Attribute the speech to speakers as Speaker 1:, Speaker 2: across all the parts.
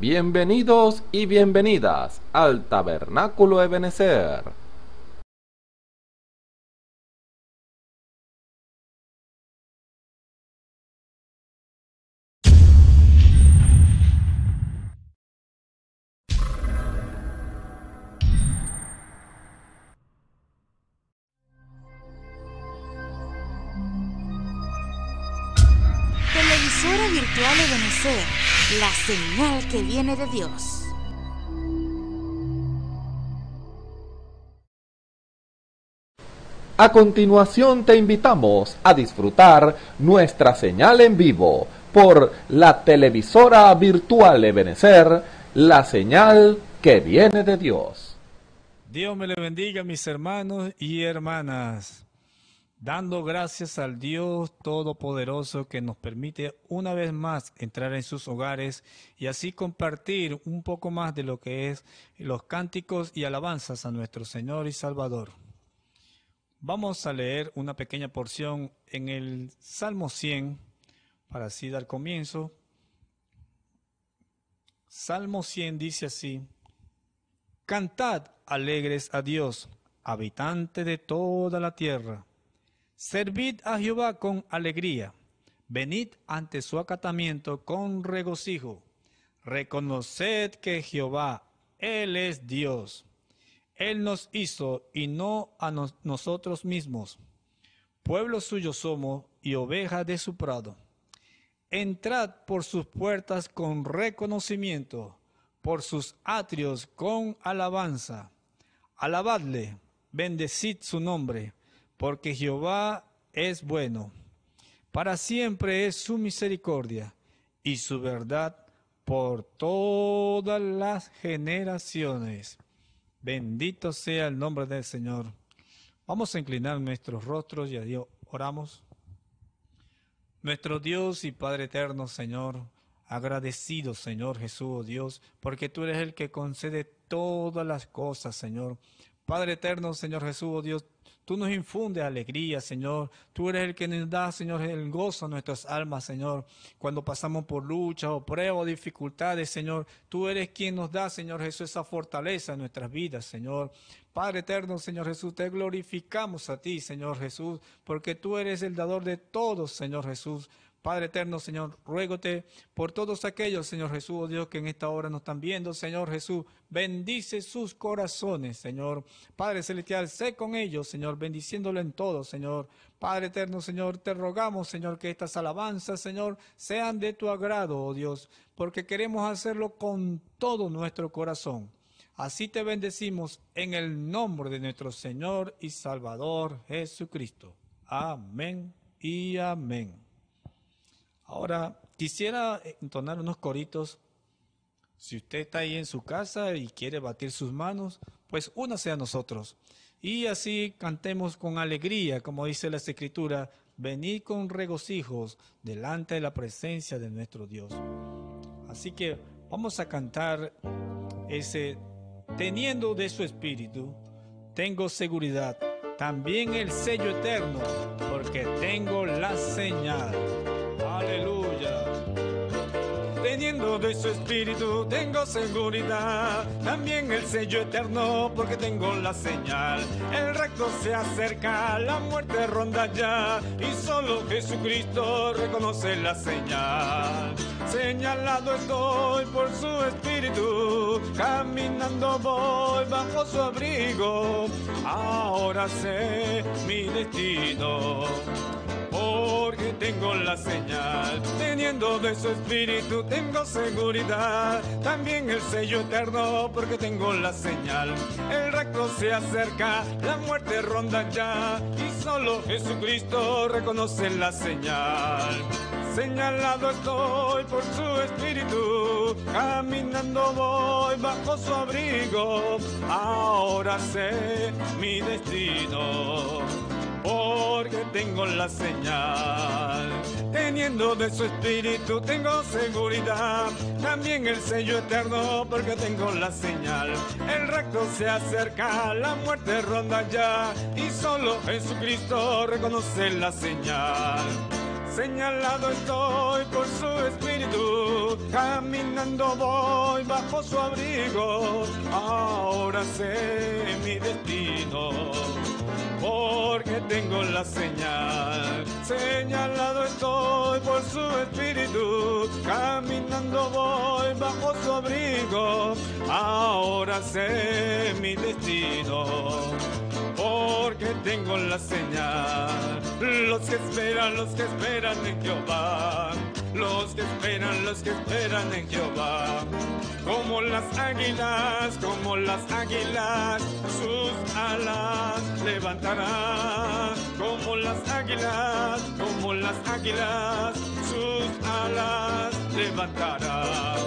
Speaker 1: Bienvenidos y bienvenidas al Tabernáculo Ebenezer.
Speaker 2: Televisora virtual Ebenezer, la señal que viene de Dios.
Speaker 1: A continuación te invitamos a disfrutar nuestra señal en vivo por la televisora virtual Ebenezer, la señal que viene de Dios.
Speaker 3: Dios me le bendiga, mis hermanos y hermanas, dando gracias al Dios Todopoderoso que nos permite una vez más entrar en sus hogares y así compartir un poco más de lo que es los cánticos y alabanzas a nuestro Señor y Salvador. Vamos a leer una pequeña porción en el Salmo 100, para así dar comienzo. Salmo 100 dice así: Cantad alegres a Dios, habitante de toda la tierra. Servid a Jehová con alegría, venid ante su acatamiento con regocijo. Reconoced que Jehová, Él es Dios. Él nos hizo y no a nosotros mismos. Pueblo suyo somos y oveja de su prado. Entrad por sus puertas con reconocimiento, por sus atrios con alabanza. Alabadle, bendecid su nombre, porque Jehová es bueno. Para siempre es su misericordia y su verdad por todas las generaciones. Bendito sea el nombre del Señor. Vamos a inclinar nuestros rostros y a Dios oramos. Nuestro Dios y Padre eterno, Señor, agradecido, Señor Jesús, oh Dios, porque tú eres el que concede todas las cosas, Señor. Padre eterno, Señor Jesús, oh Dios, tú nos infundes alegría, Señor. Tú eres el que nos da, Señor, el gozo a nuestras almas, Señor. Cuando pasamos por luchas o pruebas o dificultades, Señor, tú eres quien nos da, Señor Jesús, esa fortaleza en nuestras vidas, Señor. Padre eterno, Señor Jesús, te glorificamos a ti, Señor Jesús, porque tú eres el dador de todos, Señor Jesús. Padre eterno, Señor, ruégote por todos aquellos, Señor Jesús, oh Dios, que en esta hora nos están viendo, Señor Jesús, bendice sus corazones, Señor. Padre celestial, sé con ellos, Señor, bendiciéndolo en todo, Señor. Padre eterno, Señor, te rogamos, Señor, que estas alabanzas, Señor, sean de tu agrado, oh Dios, porque queremos hacerlo con todo nuestro corazón. Así te bendecimos en el nombre de nuestro Señor y Salvador Jesucristo. Amén y amén. Ahora, quisiera entonar unos coritos. Si usted está ahí en su casa y quiere batir sus manos, pues únase a nosotros. Y así cantemos con alegría, como dice la Escritura, venid con regocijos delante de la presencia de nuestro Dios. Así que vamos a cantar ese, teniendo de su espíritu, tengo seguridad, también el sello eterno, porque tengo la señal. Aleluya. Teniendo de su espíritu tengo seguridad, también el sello eterno porque tengo la señal. El recto se acerca, la muerte ronda ya y solo Jesucristo reconoce la señal. Señalado estoy por su espíritu, caminando voy bajo su abrigo. Ahora sé mi destino, porque tengo la señal. Teniendo de su espíritu tengo seguridad, también el sello eterno porque tengo la señal. El recto se acerca, la muerte ronda ya y solo Jesucristo reconoce la señal. Señalado estoy por su espíritu, caminando voy bajo su abrigo. Ahora sé mi destino, porque tengo la señal. Teniendo de su espíritu tengo seguridad, también el sello eterno porque tengo la señal. El recto se acerca, la muerte ronda ya y solo Jesucristo reconoce la señal. Señalado estoy por su espíritu, caminando voy bajo su abrigo. Ahora sé mi destino, porque tengo la señal. Señalado estoy por su espíritu, caminando voy bajo su abrigo. Ahora sé mi destino, porque tengo la señal. Los que esperan en Jehová, los que esperan en Jehová. Como las águilas, sus alas levantarán. Como las águilas, sus alas levantarán.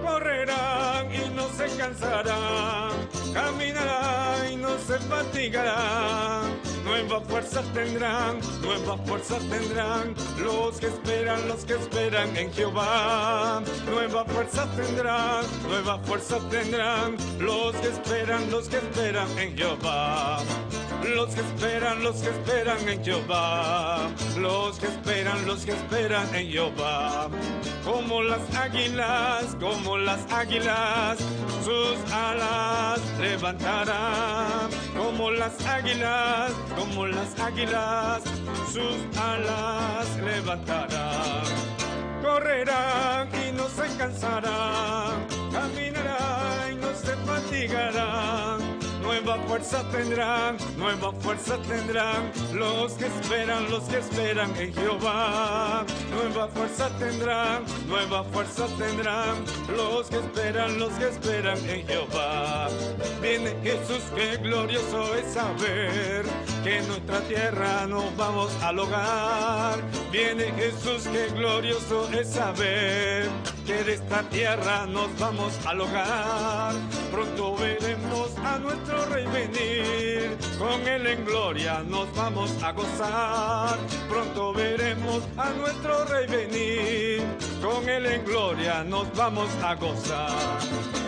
Speaker 3: Correrán y no se cansarán, caminarán y no se fatigarán. Nuevas fuerzas tendrán, los que esperan en Jehová. Nuevas fuerzas tendrán, los que esperan en Jehová. Los que esperan en Jehová. Los que esperan en Jehová. Como las águilas, sus alas levantarán. Como las águilas, sus alas levantarán. Correrán y no se cansarán, caminarán y no se fatigarán. Nuevas fuerzas tendrán, los que esperan en Jehová. Nuevas fuerzas tendrán, los que esperan en Jehová. Viene Jesús, qué glorioso es saber que en nuestra tierra nos vamos al hogar. Viene Jesús, qué glorioso es saber que de esta tierra nos vamos al hogar. Pronto veremos a nuestro Rey venir, con Él en gloria nos vamos a gozar. Pronto veremos a nuestro Rey venir, con Él en gloria nos vamos a gozar.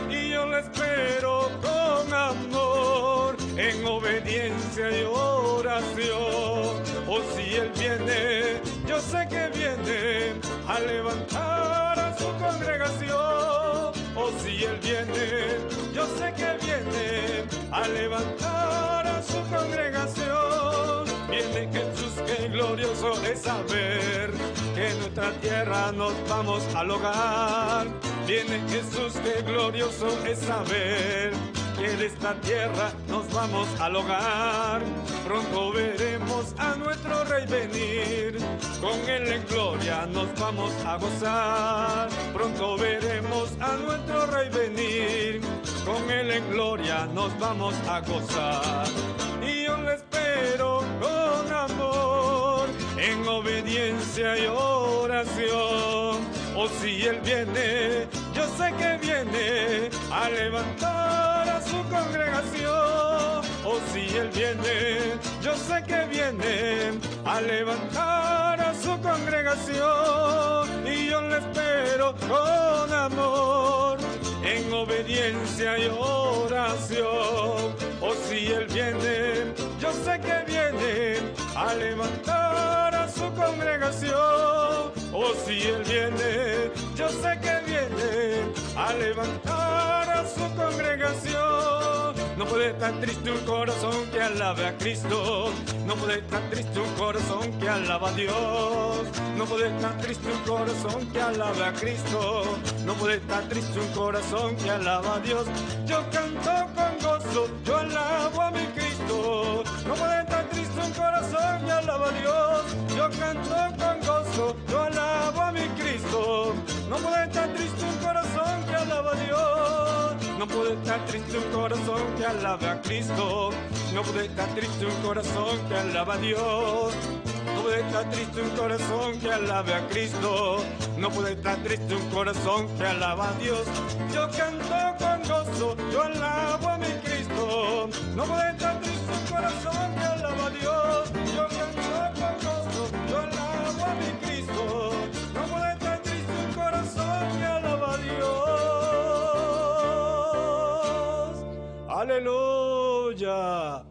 Speaker 3: Y yo le espero con amor, en obediencia y oración. O si Él viene, yo sé que viene a levantar a su congregación. O si Él viene, yo sé que viene a levantar a su congregación. Viene Jesús, qué glorioso es saber que en nuestra tierra nos vamos al hogar. Viene Jesús, qué glorioso es saber que de esta tierra nos vamos al hogar. Pronto veremos a nuestro Rey venir, con Él en gloria nos vamos a gozar. Pronto veremos a nuestro Rey venir, con Él en gloria nos vamos a gozar. Y yo le espero con amor, en obediencia y oración. O si Él viene, yo sé que viene a levantar a su congregación. O si Él viene, yo sé que viene a levantar a su congregación. Y yo le espero con amor, en obediencia y oración. O si Él viene, yo sé que viene a levantar a su congregación. O si Él viene, yo sé que viene a levantar a su congregación. No puede estar triste un corazón que alabe a Cristo. No puede estar triste un corazón que alaba a Dios. No puede estar triste un corazón que alabe a Cristo. No puede estar triste un corazón que alaba a Dios. Yo canto con gozo, yo alabo a mi Cristo. No puede estar triste un corazón que alaba a Dios. Yo canto con gozo, yo alabo a mi Cristo. No puede estar triste un corazón que alaba a Dios. No puede estar triste un corazón que alabe a Cristo. No puede estar triste un corazón que alaba a Dios. No puede estar triste un corazón que alabe a Cristo. No puede estar triste un corazón que alaba a Dios. Yo canto con gozo, yo alabo a mi Cristo. No puede estar triste un corazón que alaba a Dios. Yo canto con gozo, yo alabo a mi Cristo. No puede estar triste un corazón que alaba a Dios. Aleluya.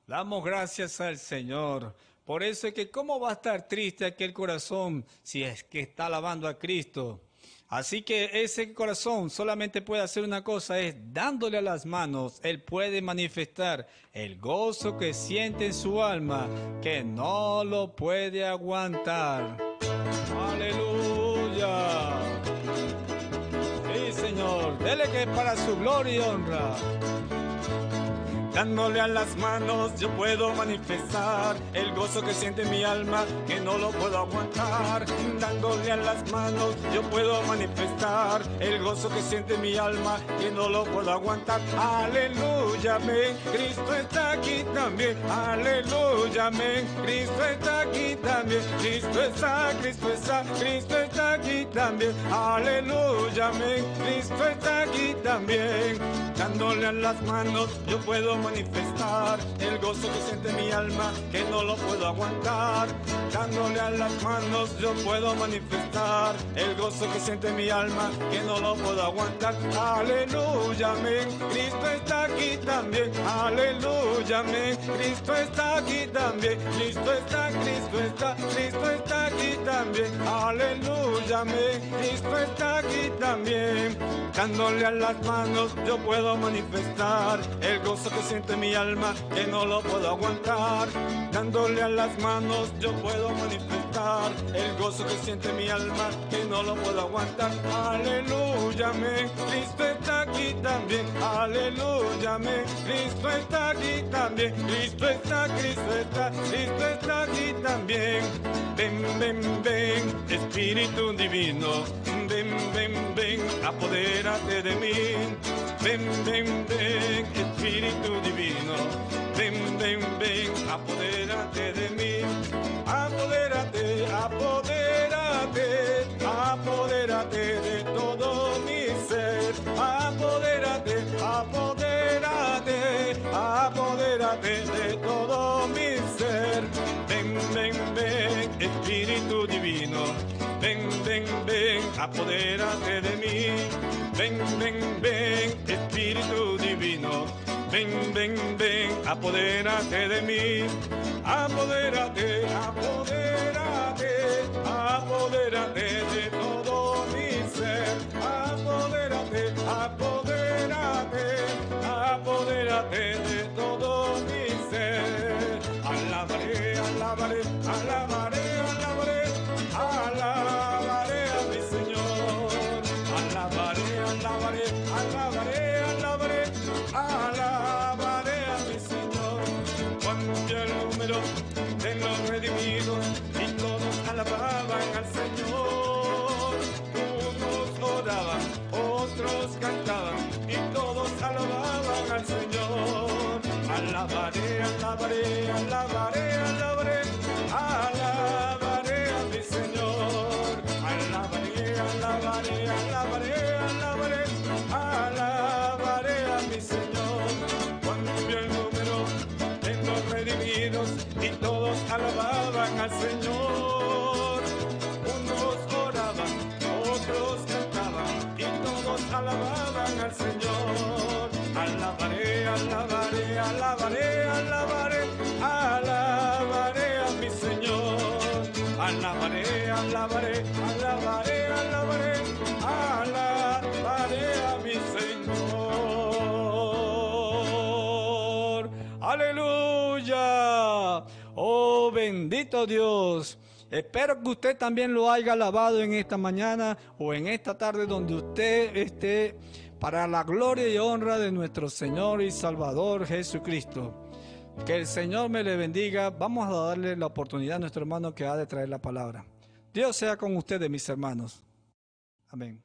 Speaker 3: Damos gracias al Señor Por eso es que ¿cómo va a estar triste aquel corazón si es que está alabando a Cristo? Así que ese corazón solamente puede hacer una cosa, es dándole a las manos, él puede manifestar el gozo que siente en su alma, que no lo puede aguantar. Aleluya. Sí, Señor, dele que es para su gloria y honra.
Speaker 4: Dándole a las manos yo puedo manifestar el gozo que siente mi alma, que no lo puedo aguantar. Dándole a las manos yo puedo manifestar el gozo que siente mi alma, que no lo puedo aguantar. Aleluya, amén, Cristo está aquí también. Aleluya, amén, Cristo está aquí también. Cristo está, Cristo está, Cristo está aquí también. Aleluya, amén, Cristo está aquí también. Dándole a las manos yo puedo manifestar el gozo que siente mi alma, que no lo puedo aguantar. Dándole a las manos yo puedo manifestar el gozo que siente mi alma, que no lo puedo aguantar. Aleluya, amén, Cristo está aquí también. Aleluya, amén, Cristo está aquí también. Cristo está, Cristo está, Cristo está aquí también. Aleluya, amén, Cristo está aquí también. Dándole a las manos yo puedo manifestar el gozo que siente mi alma, que no lo puedo aguantar. Dándole a las manos yo puedo manifestar el gozo que siente mi alma, que no lo puedo aguantar. Aleluya, amén, Cristo está aquí también. Aleluya, amén, Cristo está aquí también. Cristo está, Cristo está, Cristo está aquí también. Ven, ven, ven, Espíritu Divino. Ven, ven, ven, apodérate de mí. Ven, ven, ven, Espíritu Divino. Ven, ven, ven, apodérate de mí. Apodérate, apodérate, apodérate de todo mi ser. Apodérate, apodérate, apodérate de todo mi ser. Ven, ven, ven, Espíritu Divino. Ven, ven, ven, apodérate de mí. Ven, ven, ven, Espíritu Divino. Ven, ven, ven, apodérate de mí. Apodérate, apodérate, apodérate de todo mi ser. Apodérate, apodérate, apodérate de todo mi ser. Alabaré, alabaré, alabaré, alabaré, alabaré a mi Señor. Alabaré, alabaré, alabaré, alabaré, alabaré a mi Señor. Cuando el número de los redimidos y todos alababan al Señor. Unos oraban, otros cantaban y todos alababan al Señor. Alabaré, alabaré, alabaré, alabaré, alabaré a mi Señor. Alabaré, alabaré, alabaré, alabaré, alabaré a mi Señor. Cuando vio el número de los redimidos y todos alababan al Señor. Unos oraban, otros cantaban y todos alababan al Señor. Alabaré, alabaré, alabaré, alabaré, alabaré a mi Señor. Alabaré, alabaré, alabaré, alabaré, alabaré a mi Señor. Aleluya. Oh, bendito Dios. Espero que usted también lo haya alabado en esta mañana o en esta tarde donde usted esté, para la gloria y honra de nuestro Señor y Salvador Jesucristo. Que el Señor me le bendiga. Vamos a darle la oportunidad a nuestro hermano que ha de traer la palabra. Dios sea con ustedes, mis hermanos. Amén.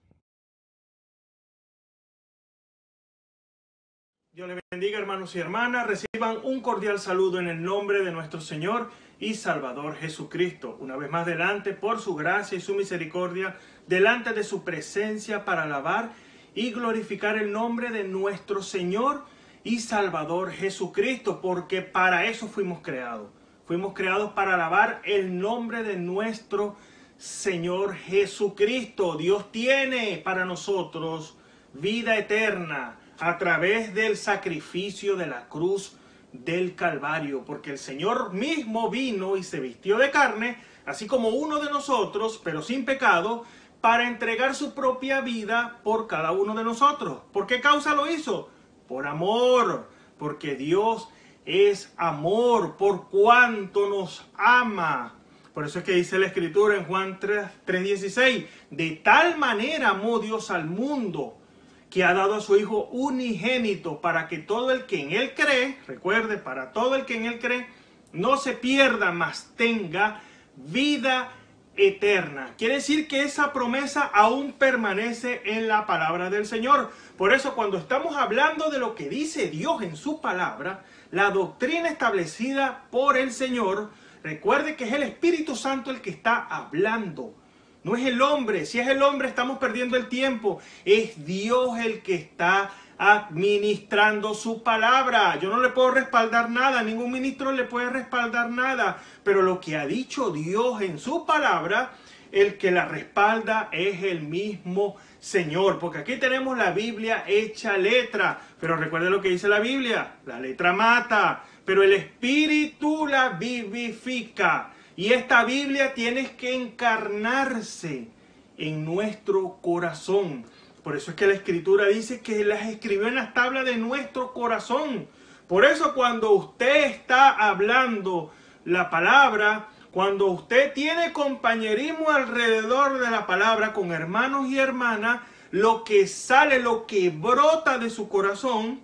Speaker 5: Dios les bendiga, hermanos y hermanas. Reciban un cordial saludo en el nombre de nuestro Señor y Salvador Jesucristo. Una vez más delante, por su gracia y su misericordia, delante de su presencia para alabar y glorificar el nombre de nuestro Señor y Salvador Jesucristo, porque para eso fuimos creados. Fuimos creados para alabar el nombre de nuestro Señor Jesucristo. Dios tiene para nosotros vida eterna a través del sacrificio de la cruz del Calvario, porque el Señor mismo vino y se vistió de carne, así como uno de nosotros, pero sin pecado, para entregar su propia vida por cada uno de nosotros. ¿Por qué causa lo hizo? Por amor, porque Dios es amor, por cuanto nos ama. Por eso es que dice la Escritura en Juan 3:16, de tal manera amó Dios al mundo, que ha dado a su Hijo unigénito, para que todo el que en Él cree, recuerde, para todo el que en Él cree, no se pierda, mas tenga vida eterna. Quiere decir que esa promesa aún permanece en la palabra del Señor. Por eso cuando estamos hablando de lo que dice Dios en su palabra, la doctrina establecida por el Señor, recuerde que es el Espíritu Santo el que está hablando. No es el hombre. Si es el hombre estamos perdiendo el tiempo. Es Dios el que está administrando su palabra. Yo no le puedo respaldar nada, ningún ministro le puede respaldar nada, pero lo que ha dicho Dios en su palabra, el que la respalda es el mismo Señor, porque aquí tenemos la Biblia hecha letra, pero recuerde lo que dice la Biblia, la letra mata, pero el Espíritu la vivifica, y esta Biblia tiene que encarnarse en nuestro corazón. Por eso es que la Escritura dice que las escribió en las tablas de nuestro corazón. Por eso cuando usted está hablando la palabra, cuando usted tiene compañerismo alrededor de la palabra con hermanos y hermanas, lo que sale, lo que brota de su corazón,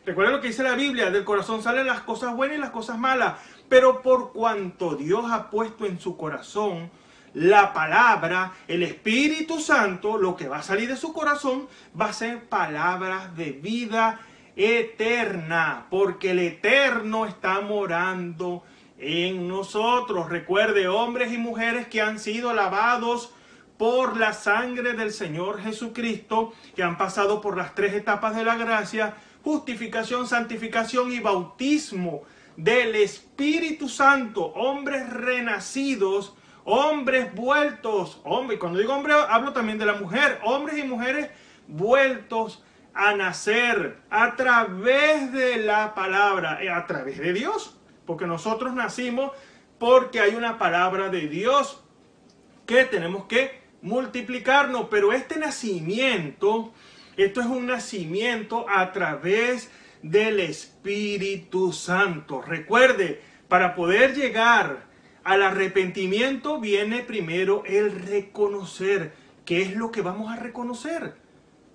Speaker 5: recuerda lo que dice la Biblia, del corazón salen las cosas buenas y las cosas malas. Pero por cuanto Dios ha puesto en su corazón la palabra, el Espíritu Santo, lo que va a salir de su corazón va a ser palabras de vida eterna, porque el Eterno está morando en nosotros. Recuerde, hombres y mujeres que han sido lavados por la sangre del Señor Jesucristo, que han pasado por las 3 etapas de la gracia: justificación, santificación y bautismo del Espíritu Santo, hombres renacidos, hombres vueltos, hombre, cuando digo hombre hablo también de la mujer, hombres y mujeres vueltos a nacer a través de la palabra, a través de Dios, porque nosotros nacimos porque hay una palabra de Dios que tenemos que multiplicarnos, pero este nacimiento, esto es un nacimiento a través del Espíritu Santo. Recuerde, para poder llegar al arrepentimiento viene primero el reconocer. ¿Qué es lo que vamos a reconocer?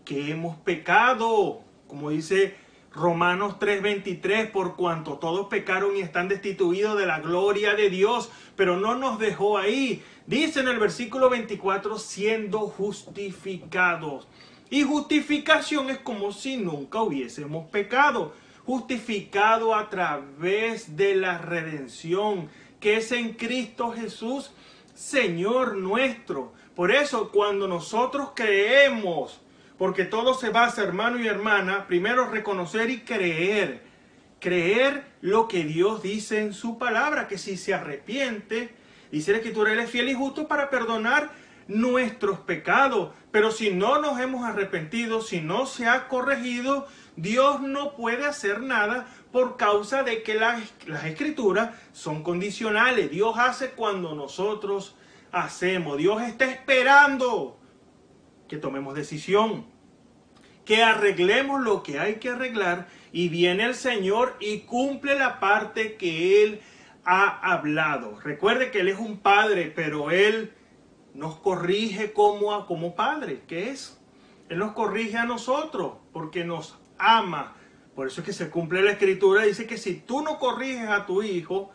Speaker 5: Que hemos pecado, como dice Romanos 3:23, por cuanto todos pecaron y están destituidos de la gloria de Dios, pero no nos dejó ahí. Dice en el versículo 24, siendo justificados. Y justificación es como si nunca hubiésemos pecado. Justificado a través de la redención que es en Cristo Jesús, Señor nuestro. Por eso cuando nosotros creemos, porque todo se basa, hermano y hermana, primero reconocer y creer. Creer lo que Dios dice en su palabra, que si se arrepiente, dice la Escritura, Él es fiel y justo para perdonar nuestros pecados. Pero si no nos hemos arrepentido, si no se ha corregido, Dios no puede hacer nada por causa de que las Escrituras son condicionales. Dios hace cuando nosotros hacemos. Dios está esperando que tomemos decisión, que arreglemos lo que hay que arreglar, y viene el Señor y cumple la parte que Él ha hablado. Recuerde que Él es un padre, pero Él nos corrige como padre, ¿qué es? Él nos corrige a nosotros porque nos ama. Por eso es que se cumple la Escritura, dice que si tú no corriges a tu hijo,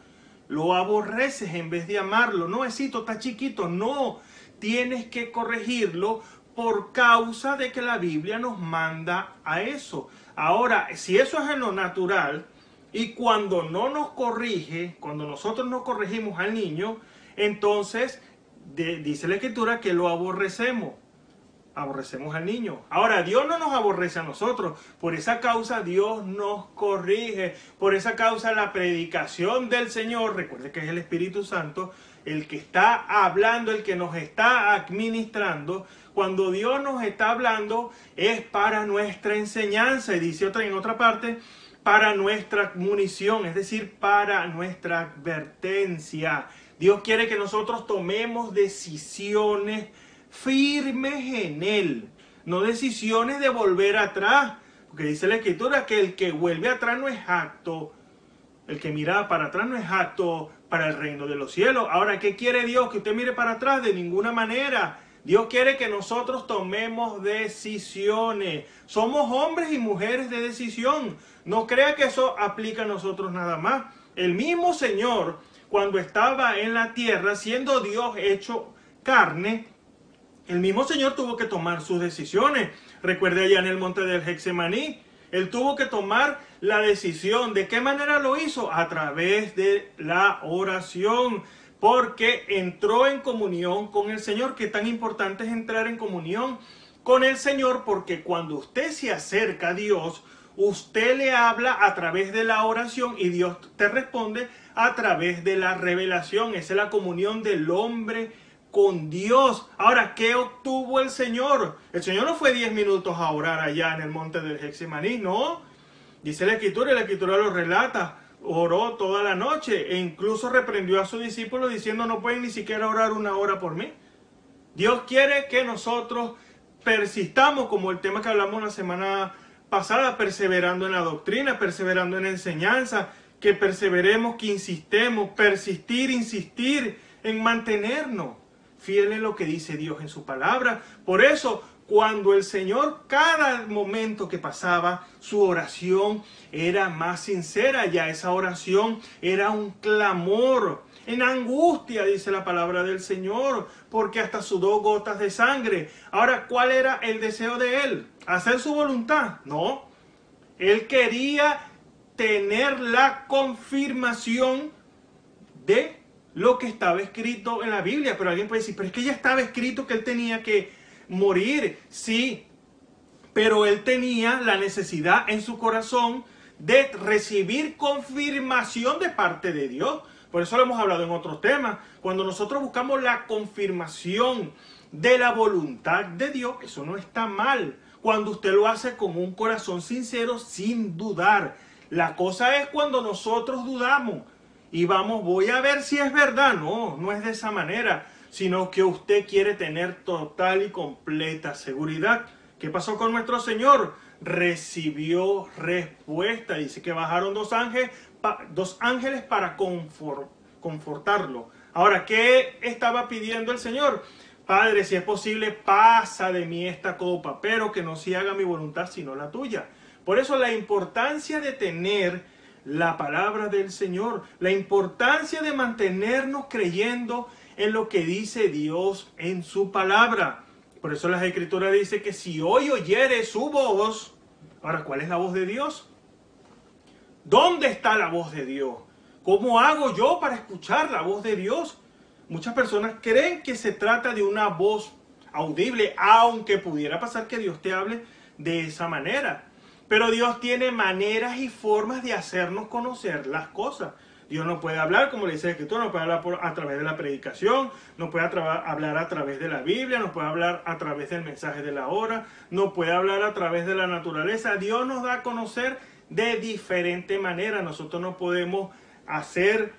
Speaker 5: lo aborreces en vez de amarlo. No, Esito, está chiquito. No, tienes que corregirlo por causa de que la Biblia nos manda a eso. Ahora, si eso es en lo natural, y cuando no nos corrige, cuando nosotros no corregimos al niño, entonces dice la Escritura que lo aborrecemos. Aborrecemos al niño. Ahora, Dios no nos aborrece a nosotros. Por esa causa Dios nos corrige. Por esa causa la predicación del Señor, recuerde que es el Espíritu Santo, el que está hablando, el que nos está administrando. Cuando Dios nos está hablando es para nuestra enseñanza. Y dice en otra parte, para nuestra munición, es decir, para nuestra advertencia. Dios quiere que nosotros tomemos decisiones firmes en Él, no decisiones de volver atrás, porque dice la Escritura que el que vuelve atrás no es apto, el que mira para atrás no es apto para el reino de los cielos. Ahora, ¿qué quiere Dios? Que usted mire para atrás. De ninguna manera. Dios quiere que nosotros tomemos decisiones. Somos hombres y mujeres de decisión. No crea que eso aplica a nosotros nada más. El mismo Señor, cuando estaba en la tierra, siendo Dios hecho carne, el mismo Señor tuvo que tomar sus decisiones. Recuerde allá en el monte del Getsemaní, Él tuvo que tomar la decisión. ¿De qué manera lo hizo? A través de la oración. Porque entró en comunión con el Señor. Qué tan importante es entrar en comunión con el Señor, porque cuando usted se acerca a Dios, usted le habla a través de la oración y Dios te responde a través de la revelación. Esa es la comunión del hombre con Dios. Ahora, ¿qué obtuvo el Señor? El Señor no fue 10 minutos a orar allá en el monte del Getsemaní, no. Dice la Escritura, y la Escritura lo relata. Oró toda la noche e incluso reprendió a sus discípulos diciendo: no pueden ni siquiera orar una hora por mí. Dios quiere que nosotros persistamos, como el tema que hablamos la semana pasada, perseverando en la doctrina, perseverando en la enseñanza, que perseveremos, que insistemos, persistir, insistir en mantenernos fieles en lo que dice Dios en su palabra. Por eso, cuando el Señor, cada momento que pasaba, su oración era más sincera. Ya esa oración era un clamor, en angustia, dice la palabra del Señor, porque hasta sudó gotas de sangre. Ahora, ¿cuál era el deseo de Él? ¿Hacer su voluntad? No. Él quería tener la confirmación de lo que estaba escrito en la Biblia. Pero alguien puede decir: pero es que ya estaba escrito que Él tenía que morir. Sí, pero Él tenía la necesidad en su corazón de recibir confirmación de parte de Dios. Por eso lo hemos hablado en otros temas. Cuando nosotros buscamos la confirmación de la voluntad de Dios, eso no está mal. Cuando usted lo hace con un corazón sincero, sin dudar. La cosa es cuando nosotros dudamos y vamos, voy a ver si es verdad. No, no es de esa manera, sino que usted quiere tener total y completa seguridad. ¿Qué pasó con nuestro Señor? Recibió respuesta. Dice que bajaron dos ángeles para confortarlo. Ahora, ¿qué estaba pidiendo el Señor? Padre, si es posible, pasa de mí esta copa, pero que no se haga mi voluntad sino la tuya. Por eso la importancia de tener la palabra del Señor, la importancia de mantenernos creyendo en lo que dice Dios en su palabra. Por eso las Escrituras dicen que si hoy oyere su voz. Ahora, ¿cuál es la voz de Dios? ¿Dónde está la voz de Dios? ¿Cómo hago yo para escuchar la voz de Dios? Muchas personas creen que se trata de una voz audible, aunque pudiera pasar que Dios te hable de esa manera. Pero Dios tiene maneras y formas de hacernos conocer las cosas. Dios no puede hablar, como le dice la Escritura, no puede hablar a través de la predicación, no puede hablar a través de la Biblia, no puede hablar a través del mensaje de la hora, no puede hablar a través de la naturaleza. Dios nos da a conocer de diferente manera. Nosotros no podemos hacer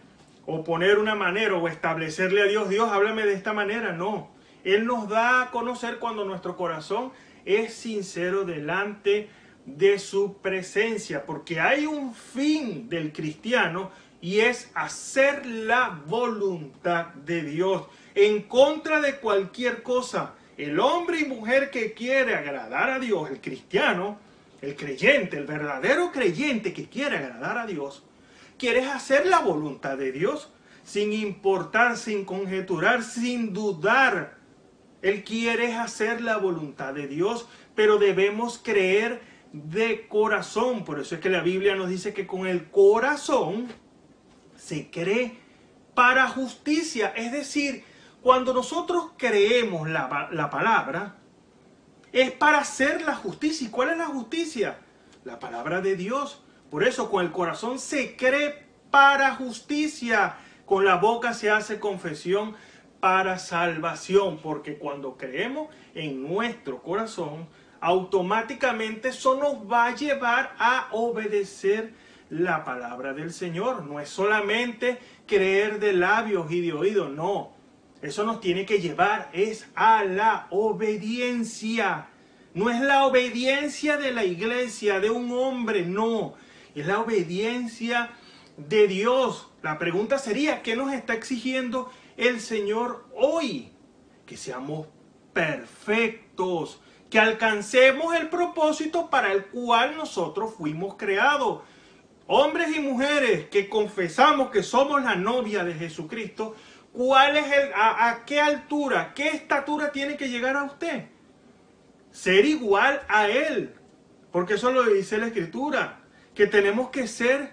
Speaker 5: o poner una manera o establecerle a Dios: Dios, háblame de esta manera. No, Él nos da a conocer cuando nuestro corazón es sincero delante de su presencia, porque hay un fin del cristiano y es hacer la voluntad de Dios en contra de cualquier cosa. El hombre y mujer que quiere agradar a Dios, el cristiano, el creyente, el verdadero creyente que quiere agradar a Dios, quiere hacer la voluntad de Dios sin importar, sin conjeturar, sin dudar. Él quiere hacer la voluntad de Dios, pero debemos creer de corazón. Por eso es que la Biblia nos dice que con el corazón se cree para justicia. Es decir, cuando nosotros creemos la palabra, es para hacer la justicia. ¿Y cuál es la justicia? La palabra de Dios. Por eso con el corazón se cree para justicia. Con la boca se hace confesión para salvación. Porque cuando creemos en nuestro corazón, automáticamente eso nos va a llevar a obedecer la palabra del Señor. No es solamente creer de labios y de oídos, no. Eso nos tiene que llevar es a la obediencia. No es la obediencia de la iglesia, de un hombre, no. Es la obediencia de Dios. La pregunta sería, ¿qué nos está exigiendo el Señor hoy? Que seamos perfectos, que alcancemos el propósito para el cual nosotros fuimos creados. Hombres y mujeres que confesamos que somos la novia de Jesucristo, ¿cuál es a qué altura, qué estatura tiene que llegar a usted? Ser igual a Él, porque eso lo dice la Escritura, que tenemos que ser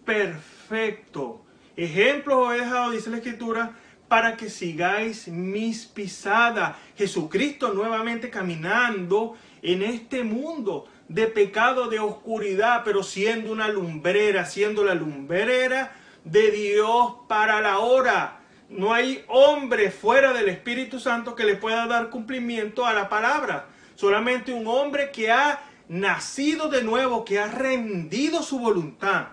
Speaker 5: perfectos. Ejemplos he dejado, dice la Escritura, para que sigáis mis pisadas. Jesucristo nuevamente caminando en este mundo de pecado, de oscuridad, pero siendo una lumbrera, siendo la lumbrera de Dios para la hora. No hay hombre fuera del Espíritu Santo que le pueda dar cumplimiento a la palabra. Solamente un hombre que ha nacido de nuevo, que ha rendido su voluntad,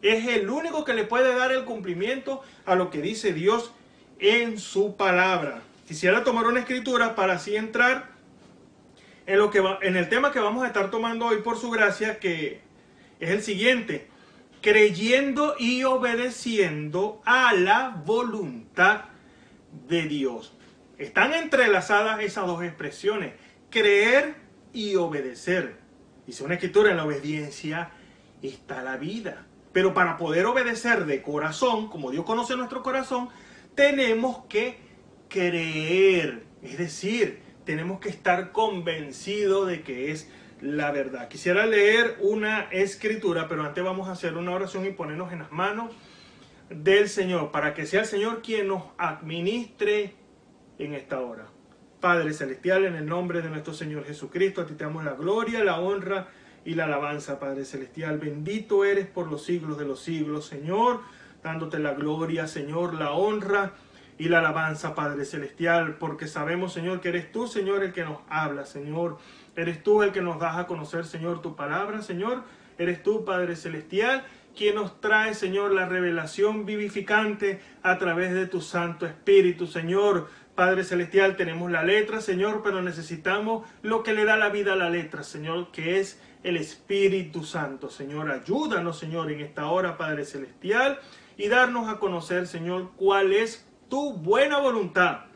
Speaker 5: es el único que le puede dar el cumplimiento a lo que dice Dios en su palabra. Quisiera tomar una escritura para así entrar en el tema que vamos a estar tomando hoy por su gracia, que es el siguiente: creyendo y obedeciendo a la voluntad de Dios. Están entrelazadas esas dos expresiones, creer y obedecer. Dice una escritura, en la obediencia está la vida. Pero para poder obedecer de corazón, como Dios conoce nuestro corazón, tenemos que creer. Es decir, tenemos que estar convencidos de que es la verdad. Quisiera leer una escritura, pero antes vamos a hacer una oración y ponernos en las manos del Señor, para que sea el Señor quien nos administre en esta hora. Padre Celestial, en el nombre de nuestro Señor Jesucristo, a ti te damos la gloria, la honra y la alabanza, Padre Celestial. Bendito eres por los siglos de los siglos, Señor, dándote la gloria, Señor, la honra y la alabanza, Padre Celestial, porque sabemos, Señor, que eres tú, Señor, el que nos habla, Señor. Eres tú el que nos das a conocer, Señor, tu palabra, Señor. Eres tú, Padre Celestial, quien nos trae, Señor, la revelación vivificante a través de tu Santo Espíritu, Señor. Padre Celestial, tenemos la letra, Señor, pero necesitamos lo que le da la vida a la letra, Señor, que es el Espíritu Santo. Señor, ayúdanos, Señor, en esta hora, Padre Celestial, y darnos a conocer, Señor, cuál es tu buena voluntad,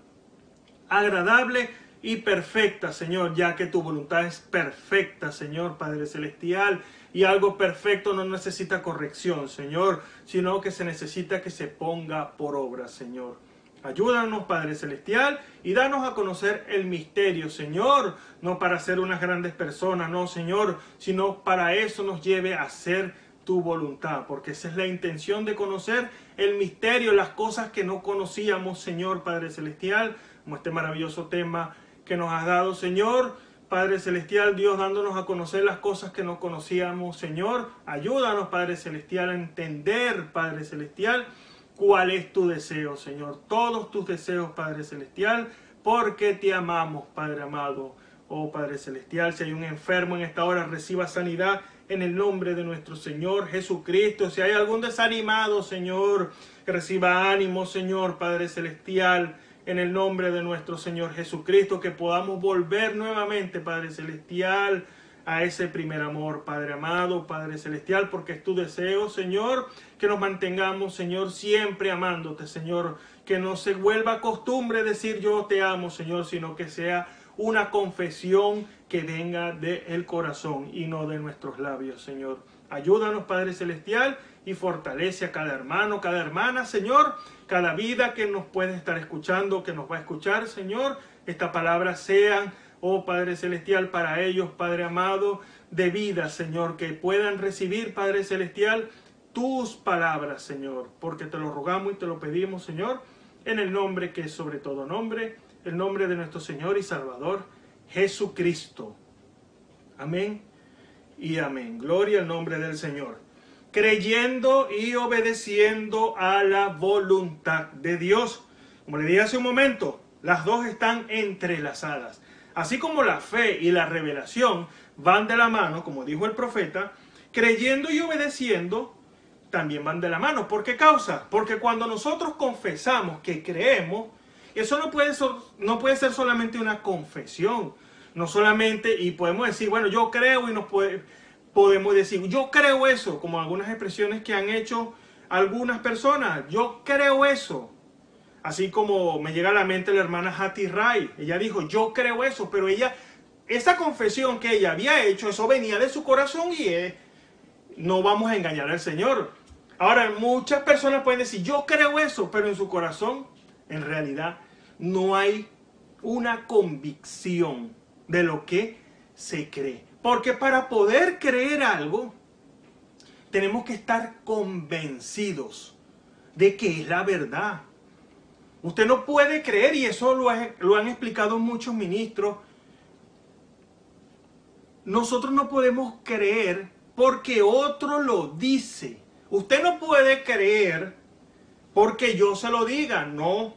Speaker 5: agradable y perfecta, Señor, ya que tu voluntad es perfecta, Señor, Padre Celestial, y algo perfecto no necesita corrección, Señor, sino que se necesita que se ponga por obra, Señor. Ayúdanos, Padre Celestial, y danos a conocer el misterio, Señor, no para ser unas grandes personas, no, Señor, sino para eso nos lleve a hacer tu voluntad, porque esa es la intención de conocer el misterio, las cosas que no conocíamos, Señor, Padre Celestial, como este maravilloso tema que nos has dado, Señor, Padre Celestial, Dios, dándonos a conocer las cosas que no conocíamos, Señor. Ayúdanos, Padre Celestial, a entender, Padre Celestial, cuál es tu deseo, Señor. Todos tus deseos, Padre Celestial, porque te amamos, Padre amado. Oh, Padre Celestial, si hay un enfermo en esta hora, reciba sanidad en el nombre de nuestro Señor Jesucristo. Si hay algún desanimado, Señor, que reciba ánimo, Señor, Padre Celestial, en el nombre de nuestro Señor Jesucristo, que podamos volver nuevamente, Padre Celestial, a ese primer amor, Padre amado, Padre Celestial, porque es tu deseo, Señor, que nos mantengamos, Señor, siempre amándote, Señor, que no se vuelva costumbre decir yo te amo, Señor, sino que sea una confesión que venga del corazón y no de nuestros labios, Señor. Ayúdanos, Padre Celestial, y fortalece a cada hermano, cada hermana, Señor, cada vida que nos puede estar escuchando, que nos va a escuchar, Señor. Esta palabra sean, oh Padre Celestial, para ellos, Padre amado, de vida, Señor, que puedan recibir, Padre Celestial, tus palabras, Señor, porque te lo rogamos y te lo pedimos, Señor, en el nombre que es sobre todo nombre, el nombre de nuestro Señor y Salvador, Jesucristo. Amén y amén. Gloria al nombre del Señor. Creyendo y obedeciendo a la voluntad de Dios. Como le dije hace un momento, las dos están entrelazadas. Así como la fe y la revelación van de la mano, como dijo el profeta, creyendo y obedeciendo también van de la mano. ¿Por qué causa? Porque cuando nosotros confesamos que creemos, eso no puede ser solamente una confesión. No solamente, y podemos decir, bueno, yo creo, y podemos decir, yo creo eso, como algunas expresiones que han hecho algunas personas, yo creo eso. Así como me llega a la mente la hermana Hattie Ray, ella dijo, yo creo eso, pero esa confesión que ella había hecho, eso venía de su corazón y no vamos a engañar al Señor. Ahora, muchas personas pueden decir, yo creo eso, pero en su corazón, en realidad, no hay una convicción de lo que se cree. Porque para poder creer algo, tenemos que estar convencidos de que es la verdad. Usted no puede creer, y eso lo han explicado muchos ministros, nosotros no podemos creer porque otro lo dice. Usted no puede creer porque yo se lo diga, no.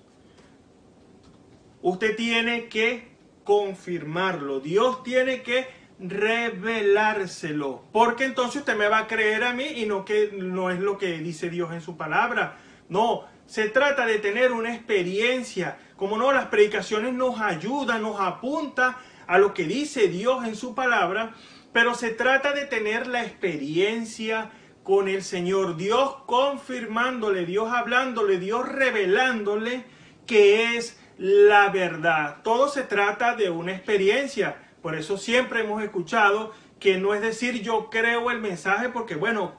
Speaker 5: Usted tiene que confirmarlo. Dios tiene que revelárselo. Porque entonces usted me va a creer a mí y no es lo que dice Dios en su palabra. No, se trata de tener una experiencia. Como no, las predicaciones nos ayudan, nos apunta a lo que dice Dios en su palabra. Pero se trata de tener la experiencia con el Señor, Dios confirmándole, Dios hablándole, Dios revelándole que es la verdad. Todo se trata de una experiencia. Por eso siempre hemos escuchado que no es decir yo creo el mensaje porque bueno,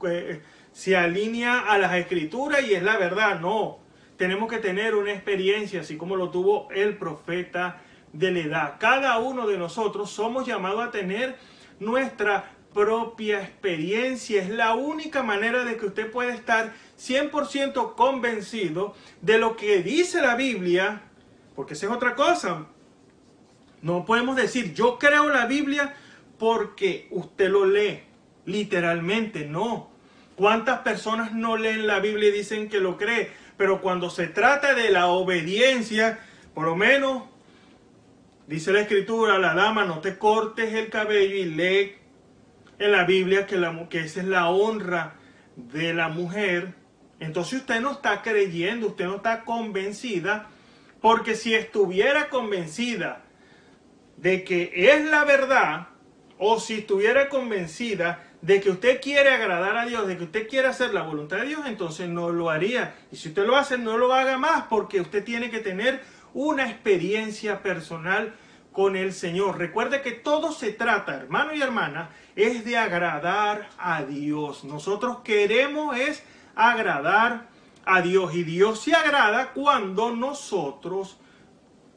Speaker 5: se alinea a las escrituras y es la verdad. No, tenemos que tener una experiencia así como lo tuvo el profeta de la edad. Cada uno de nosotros somos llamados a tener nuestra propia experiencia. Es la única manera de que usted pueda estar 100% convencido de lo que dice la Biblia, porque esa es otra cosa. No podemos decir yo creo la Biblia porque usted lo lee, literalmente no. ¿Cuántas personas no leen la Biblia y dicen que lo cree? Pero cuando se trata de la obediencia, por lo menos dice la Escritura, la dama, no te cortes el cabello, y lee en la Biblia que esa es la honra de la mujer. Entonces usted no está creyendo, usted no está convencida, porque si estuviera convencida de que es la verdad, o si estuviera convencida de que usted quiere agradar a Dios, de que usted quiere hacer la voluntad de Dios, entonces no lo haría. Y si usted lo hace, no lo haga más, porque usted tiene que tener una experiencia personal con el Señor. Recuerde que todo se trata, hermano y hermana, es de agradar a Dios. Nosotros queremos es agradar a Dios, y Dios se agrada cuando nosotros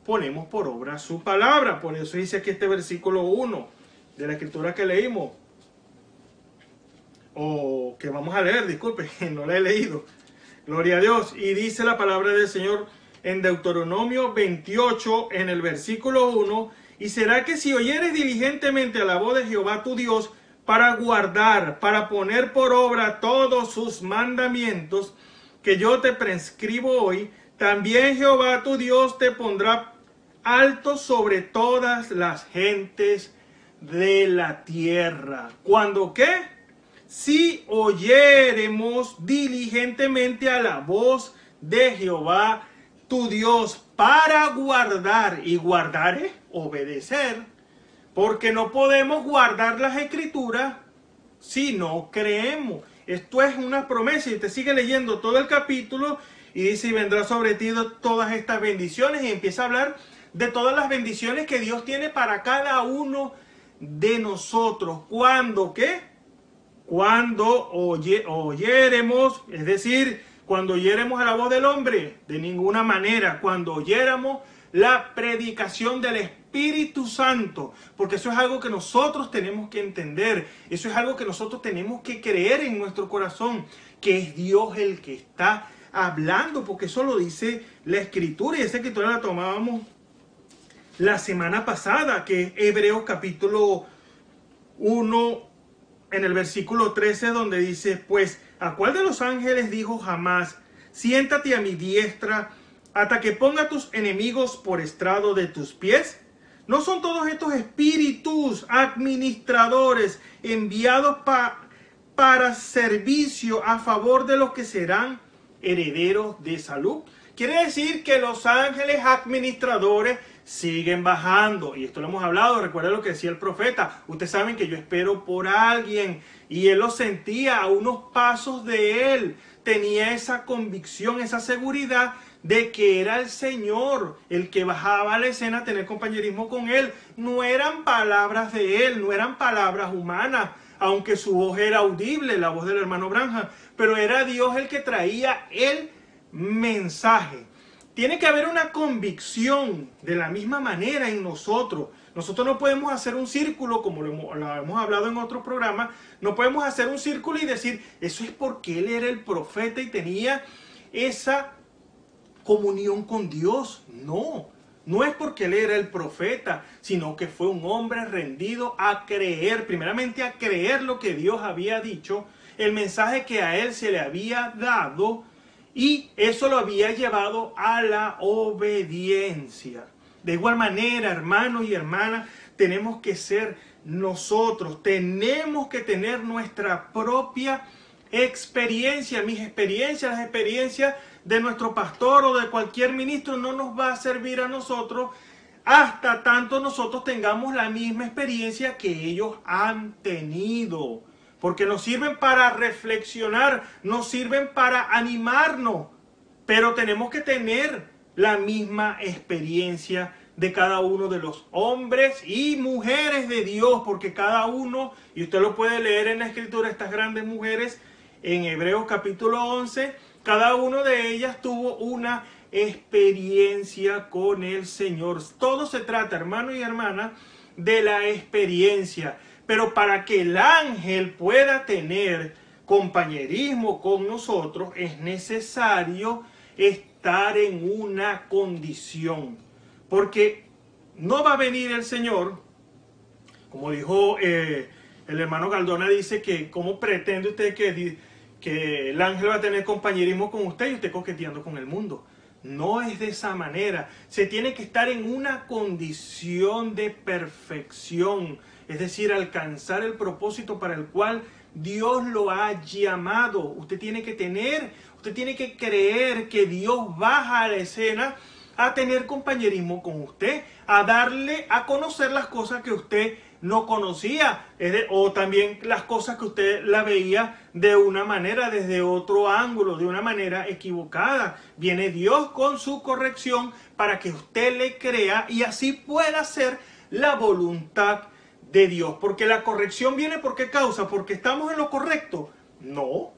Speaker 5: ponemos por obra su palabra. Por eso dice aquí este versículo 1 de la escritura que leímos, o que vamos a leer, disculpe, no la he leído. Gloria a Dios. Y dice la palabra del Señor en Deuteronomio 28, en el versículo 1, y será que si oyeres diligentemente a la voz de Jehová tu Dios, para guardar, para poner por obra todos sus mandamientos que yo te prescribo hoy, también Jehová tu Dios te pondrá alto sobre todas las gentes de la tierra. ¿Cuándo qué? Si oyéremos diligentemente a la voz de Jehová tu Dios, para guardar. Y guardar es obedecer, porque no podemos guardar las escrituras si no creemos. Esto es una promesa, y usted sigue leyendo todo el capítulo y dice, y vendrá sobre ti todas estas bendiciones, y empieza a hablar de todas las bendiciones que Dios tiene para cada uno de nosotros. ¿Cuándo qué? Cuando oyéremos, es decir, cuando oyéremos a la voz del hombre, de ninguna manera. Cuando oyéramos la predicación del Espíritu Santo, porque eso es algo que nosotros tenemos que entender, eso es algo que nosotros tenemos que creer en nuestro corazón, que es Dios el que está hablando, porque eso lo dice la Escritura, y esa Escritura la tomábamos la semana pasada, que es Hebreos capítulo 1, en el versículo 13, donde dice, pues, ¿a cuál de los ángeles dijo jamás, siéntate a mi diestra hasta que ponga tus enemigos por estrado de tus pies? ¿No son todos estos espíritus administradores enviados para servicio a favor de los que serán herederos de salud? Quiere decir que los ángeles administradores siguen bajando. Y esto lo hemos hablado, recuerda lo que decía el profeta. Ustedes saben que yo espero por alguien. Y él lo sentía a unos pasos de él. Tenía esa convicción, esa seguridad de que era el Señor el que bajaba a la escena a tener compañerismo con él. No eran palabras de él, no eran palabras humanas, aunque su voz era audible, la voz del hermano Branham, pero era Dios el que traía el mensaje. Tiene que haber una convicción de la misma manera en nosotros. Nosotros no podemos hacer un círculo, como lo hemos hablado en otros programas, no podemos hacer un círculo y decir, eso es porque él era el profeta y tenía esa comunión con Dios. No, no es porque él era el profeta, sino que fue un hombre rendido a creer, primeramente a creer lo que Dios había dicho, el mensaje que a él se le había dado, y eso lo había llevado a la obediencia. De igual manera, hermanos y hermanas, tenemos que ser nosotros, tenemos que tener nuestra propia experiencia. Mis experiencias, las experiencias de nuestro pastor o de cualquier ministro no nos va a servir a nosotros hasta tanto nosotros tengamos la misma experiencia que ellos han tenido. Porque nos sirven para reflexionar, nos sirven para animarnos, pero tenemos que tener la misma experiencia de cada uno de los hombres y mujeres de Dios, porque cada uno, y usted lo puede leer en la Escritura, estas grandes mujeres, en Hebreos capítulo 11, cada una de ellas tuvo una experiencia con el Señor. Todo se trata, hermano y hermana, de la experiencia. Pero para que el ángel pueda tener compañerismo con nosotros, es necesario estar en una condición. Porque no va a venir el Señor, como dijo el hermano Galdona, dice que ¿cómo pretende usted que el ángel va a tener compañerismo con usted y usted coqueteando con el mundo? No es de esa manera. Se tiene que estar en una condición de perfección. Es decir, alcanzar el propósito para el cual Dios lo ha llamado. Usted tiene que creer que Dios baja a la escena a tener compañerismo con usted, a darle a conocer las cosas que usted no conocía, o también las cosas que usted la veía de una manera, desde otro ángulo, de una manera equivocada. Viene Dios con su corrección para que usted le crea y así pueda hacer la voluntad de Dios. Porque la corrección viene ¿por qué causa? ¿Porque estamos en lo correcto? No.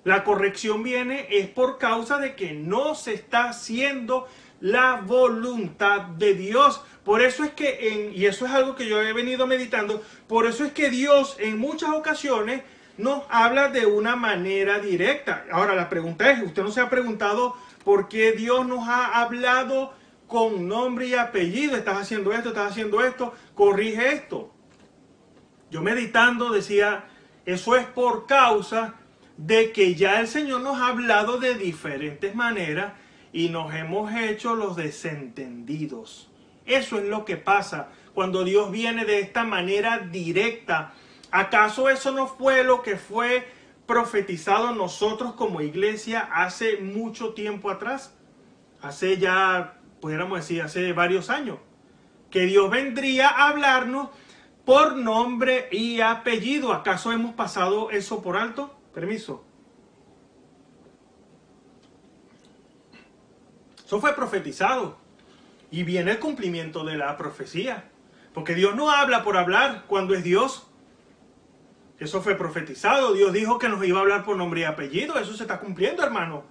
Speaker 5: La corrección viene es por causa de que no se está haciendo la voluntad de Dios. Por eso es que, y eso es algo que yo he venido meditando, por eso es que Dios en muchas ocasiones nos habla de una manera directa. Ahora la pregunta es, ¿usted no se ha preguntado por qué Dios nos ha hablado con nombre y apellido? Estás haciendo esto, corrige esto. Yo meditando decía, eso es por causa de que ya el Señor nos ha hablado de diferentes maneras y nos hemos hecho los desentendidos. Eso es lo que pasa cuando Dios viene de esta manera directa. ¿Acaso eso no fue lo que fue profetizado nosotros como iglesia hace mucho tiempo atrás? Hace ya, pudiéramos decir, hace varios años. Que Dios vendría a hablarnos por nombre y apellido. ¿Acaso hemos pasado eso por alto? Permiso. Eso fue profetizado. Y viene el cumplimiento de la profecía. Porque Dios no habla por hablar cuando es Dios. Eso fue profetizado. Dios dijo que nos iba a hablar por nombre y apellido. Eso se está cumpliendo, hermano.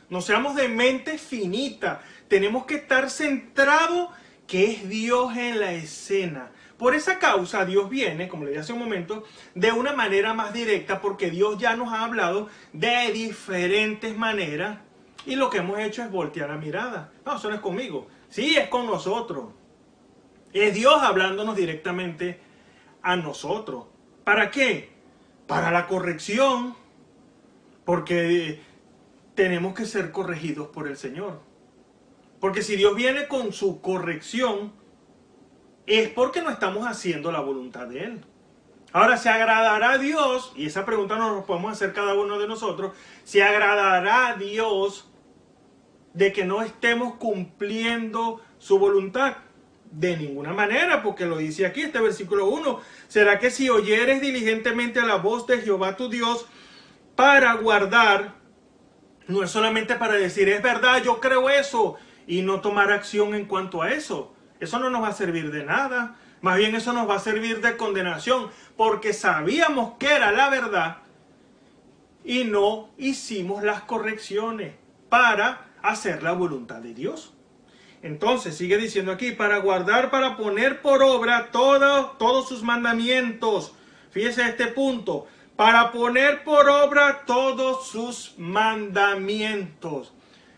Speaker 5: No seamos de mente finita. Tenemos que estar centrados que es Dios en la escena. Por esa causa Dios viene, como le dije hace un momento, de una manera más directa, porque Dios ya nos ha hablado de diferentes maneras y lo que hemos hecho es voltear la mirada. No, eso no es conmigo. Sí, es con nosotros. Es Dios hablándonos directamente a nosotros. ¿Para qué? Para la corrección, porque tenemos que ser corregidos por el Señor. Porque si Dios viene con su corrección, es porque no estamos haciendo la voluntad de Él. Ahora, ¿se agradará a Dios? Y esa pregunta nos la podemos hacer cada uno de nosotros. ¿Se agradará a Dios de que no estemos cumpliendo su voluntad? De ninguna manera, porque lo dice aquí, este versículo 1. ¿Será que si oyeres diligentemente a la voz de Jehová tu Dios para guardar, no es solamente para decir, es verdad, yo creo eso, y no tomar acción en cuanto a eso? Eso no nos va a servir de nada. Más bien eso nos va a servir de condenación, porque sabíamos que era la verdad y no hicimos las correcciones para hacer la voluntad de Dios. Entonces sigue diciendo aquí, para guardar, para poner por obra todos sus mandamientos. Fíjese este punto, para poner por obra todos sus mandamientos.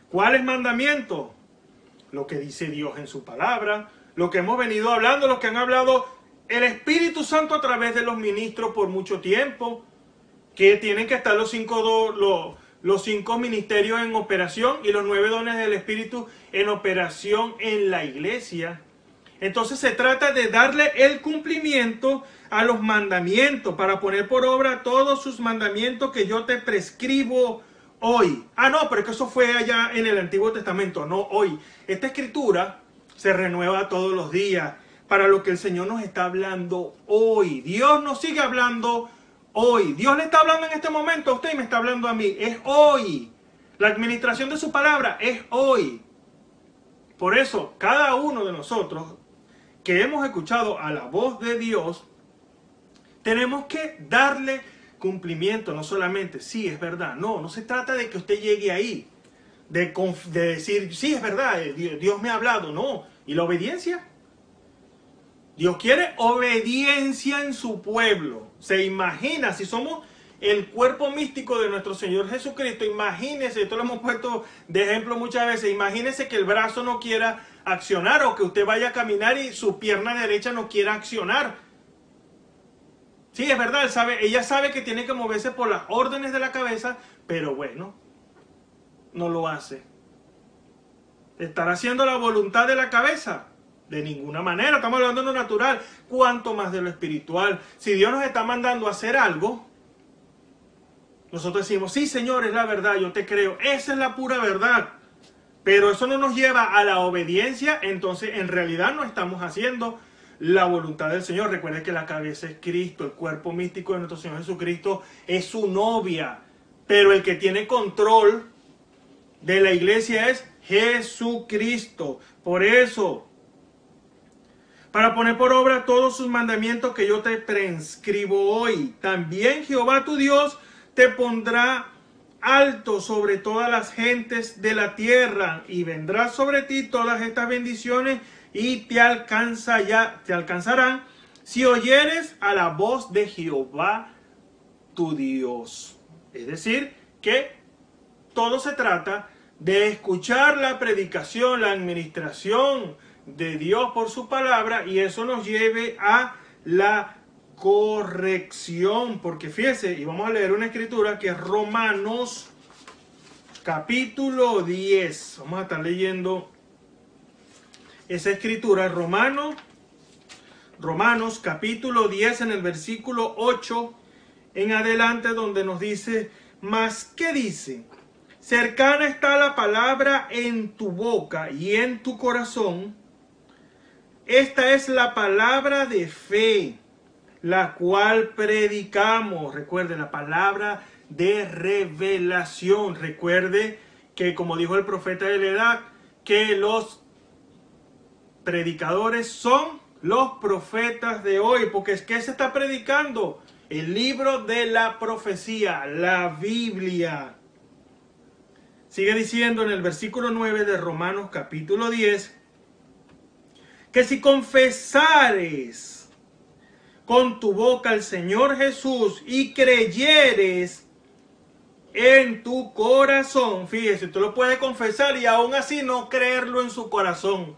Speaker 5: ¿Cuáles mandamientos? Lo que dice Dios en su palabra, lo que hemos venido hablando, lo que han hablado el Espíritu Santo a través de los ministros por mucho tiempo, que tienen que estar los cinco ministerios en operación y los 9 dones del Espíritu en operación en la iglesia. Entonces se trata de darle el cumplimiento a los mandamientos, para poner por obra todos sus mandamientos que yo te prescribo hoy. Ah, no, pero es que eso fue allá en el Antiguo Testamento, no hoy. Esta escritura se renueva todos los días para lo que el Señor nos está hablando hoy. Dios nos sigue hablando hoy. Dios le está hablando en este momento a usted y me está hablando a mí. Es hoy. La administración de su palabra es hoy. Por eso, cada uno de nosotros que hemos escuchado a la voz de Dios, tenemos que darle cumplimiento. No solamente, sí, es verdad. No se trata de que usted llegue ahí, de decir, sí, es verdad, Dios me ha hablado. No. ¿Y la obediencia? Dios quiere obediencia en su pueblo. Se imagina, si somos el cuerpo místico de nuestro Señor Jesucristo, imagínese, esto lo hemos puesto de ejemplo muchas veces, imagínese que el brazo no quiera accionar, o que usted vaya a caminar y su pierna derecha no quiera accionar. Sí, es verdad, ella sabe que tiene que moverse por las órdenes de la cabeza, pero bueno, no lo hace. ¿Estará haciendo la voluntad de la cabeza? De ninguna manera, estamos hablando de lo natural, cuanto más de lo espiritual. Si Dios nos está mandando a hacer algo, nosotros decimos, sí, Señor, es la verdad, yo te creo, esa es la pura verdad. Pero eso no nos lleva a la obediencia, entonces en realidad no estamos haciendo la voluntad del Señor. Recuerden que la cabeza es Cristo, el cuerpo místico de nuestro Señor Jesucristo es su novia, pero el que tiene control de la iglesia es Jesucristo. Por eso, para poner por obra todos sus mandamientos que yo te prescribo hoy, también Jehová tu Dios te pondrá alto sobre todas las gentes de la tierra, y vendrá sobre ti todas estas bendiciones y te alcanzarán si oyeres a la voz de Jehová tu Dios. Es decir, que todo se trata de escuchar la predicación, la administración de Dios por su palabra, y eso nos lleve a la corrección. Porque fíjese, y vamos a leer una escritura que es Romanos capítulo 10. Vamos a estar leyendo esa escritura, Romanos capítulo 10, en el versículo 8 en adelante, donde nos dice, mas ¿qué dice? Cercana está la palabra en tu boca y en tu corazón. Esta es la palabra de fe, la cual predicamos. Recuerde, la palabra de revelación. Recuerde que, como dijo el profeta de la edad, que los predicadores son los profetas de hoy. Porque es que se está predicando el libro de la profecía, la Biblia. Sigue diciendo en el versículo 9 de Romanos capítulo 10, que si confesares con tu boca al Señor Jesús y creyeres en tu corazón, fíjese, tú lo puedes confesar y aún así no creerlo en su corazón.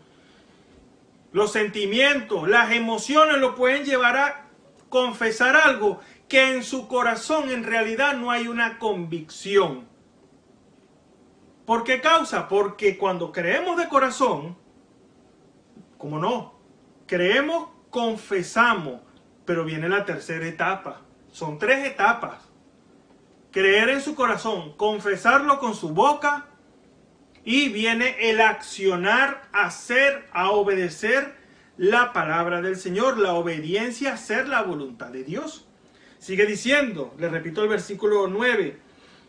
Speaker 5: Los sentimientos, las emociones lo pueden llevar a confesar algo que en su corazón en realidad no hay una convicción. ¿Por qué causa? Porque cuando creemos de corazón, ¿cómo no? creemos, confesamos, pero viene la tercera etapa. Son 3 etapas. Creer en su corazón, confesarlo con su boca, y viene el accionar, hacer, a obedecer la palabra del Señor, la obediencia a hacer la voluntad de Dios. Sigue diciendo, le repito el versículo 9,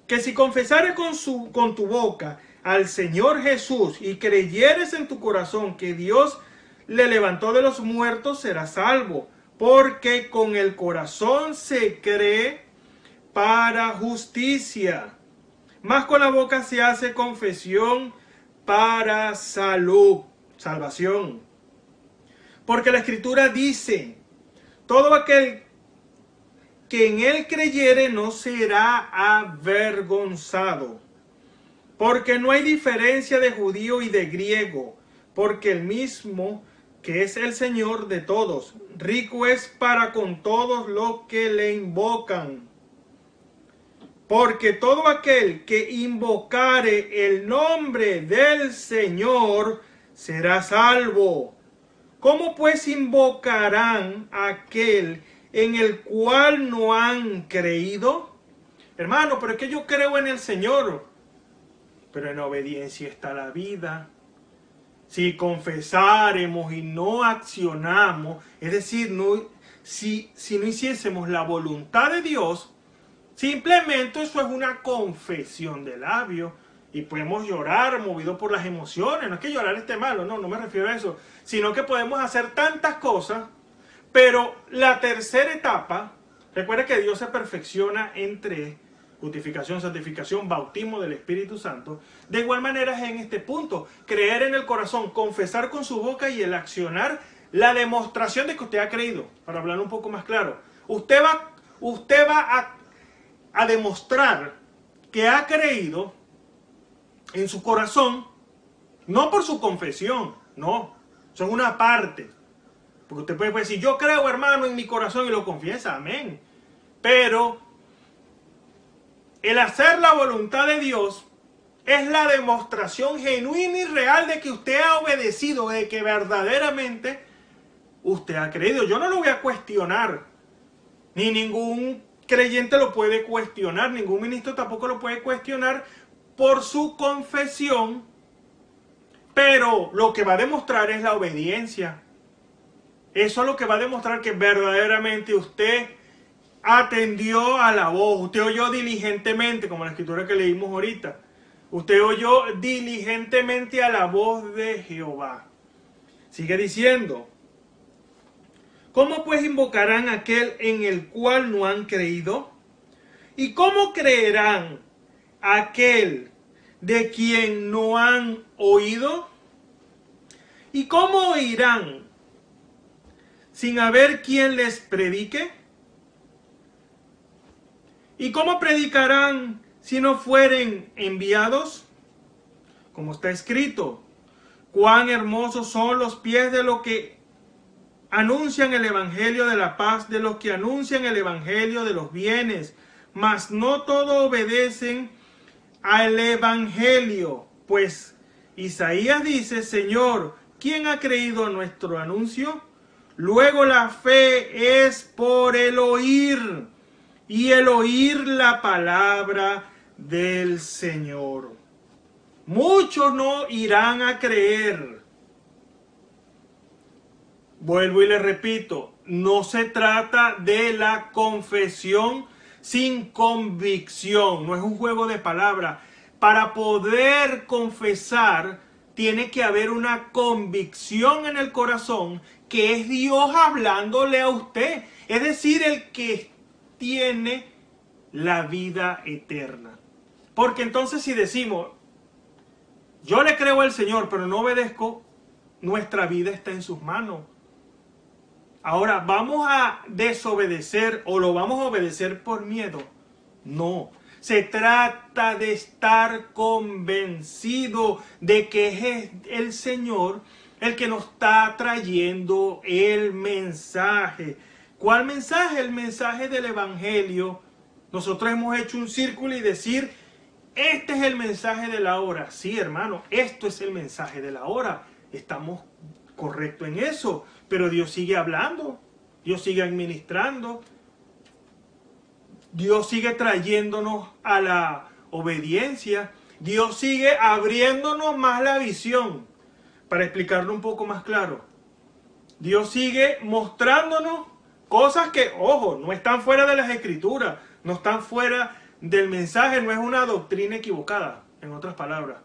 Speaker 5: que si confesares con tu boca al Señor Jesús y creyeres en tu corazón que Dios le levantó de los muertos, serás salvo, porque con el corazón se cree para justicia, mas con la boca se hace confesión para salvación. Porque la Escritura dice, todo aquel que en él creyere no será avergonzado. Porque no hay diferencia de judío y de griego, porque el mismo que es el Señor de todos, rico es para con todos los que le invocan. Porque todo aquel que invocare el nombre del Señor será salvo. ¿Cómo pues invocarán a aquel en el cual no han creído? Hermano, pero es que yo creo en el Señor. Pero en obediencia está la vida. Si confesáremos y no accionamos, es decir, si no hiciésemos la voluntad de Dios, simplemente eso es una confesión de labios. Y podemos llorar movidos por las emociones. No es que llorar esté malo, no me refiero a eso. Sino que podemos hacer tantas cosas. Pero la tercera etapa, recuerda que Dios se perfecciona en 3: justificación, santificación, bautismo del Espíritu Santo. De igual manera es en este punto. Creer en el corazón, confesar con su boca y el accionar, la demostración de que usted ha creído. Para hablar un poco más claro. Usted va a demostrar que ha creído en su corazón, no por su confesión, no, eso es una parte, porque usted puede decir, yo creo, hermano, en mi corazón, y lo confiesa, amén, pero el hacer la voluntad de Dios es la demostración genuina y real de que usted ha obedecido, de que verdaderamente usted ha creído. Yo no lo voy a cuestionar, ni ningún creyente lo puede cuestionar, ningún ministro tampoco lo puede cuestionar por su confesión, pero lo que va a demostrar es la obediencia. Eso es lo que va a demostrar que verdaderamente usted atendió a la voz, usted oyó diligentemente, como la escritura que leímos ahorita, usted oyó diligentemente a la voz de Jehová. Sigue diciendo, ¿cómo pues invocarán a aquel en el cual no han creído? ¿Y cómo creerán aquel de quien no han oído? ¿Y cómo oirán sin haber quien les predique? ¿Y cómo predicarán si no fueren enviados? Como está escrito, cuán hermosos son los pies de los que anuncian el evangelio de la paz, de los que anuncian el evangelio de los bienes, mas no todos obedecen al evangelio. Pues Isaías dice, Señor, ¿quién ha creído a nuestro anuncio? Luego la fe es por el oír, y el oír la palabra del Señor. Muchos no irán a creer. Vuelvo y le repito, no se trata de la confesión sin convicción, no es un juego de palabras. Para poder confesar, tiene que haber una convicción en el corazón, que es Dios hablándole a usted. Es decir, el que tiene la vida eterna. Porque entonces si decimos, yo le creo al Señor, pero no obedezco, nuestra vida está en sus manos. Ahora, ¿vamos a desobedecer o lo vamos a obedecer por miedo? No. Se trata de estar convencido de que es el Señor el que nos está trayendo el mensaje. ¿Cuál mensaje? El mensaje del Evangelio. Nosotros hemos hecho un círculo y decir, este es el mensaje de la hora. Sí, hermano, esto es el mensaje de la hora. Estamos correctos en eso. Pero Dios sigue hablando, Dios sigue administrando, Dios sigue trayéndonos a la obediencia, Dios sigue abriéndonos más la visión. Para explicarlo un poco más claro, Dios sigue mostrándonos cosas que, ojo, no están fuera de las escrituras, no están fuera del mensaje, no es una doctrina equivocada, en otras palabras.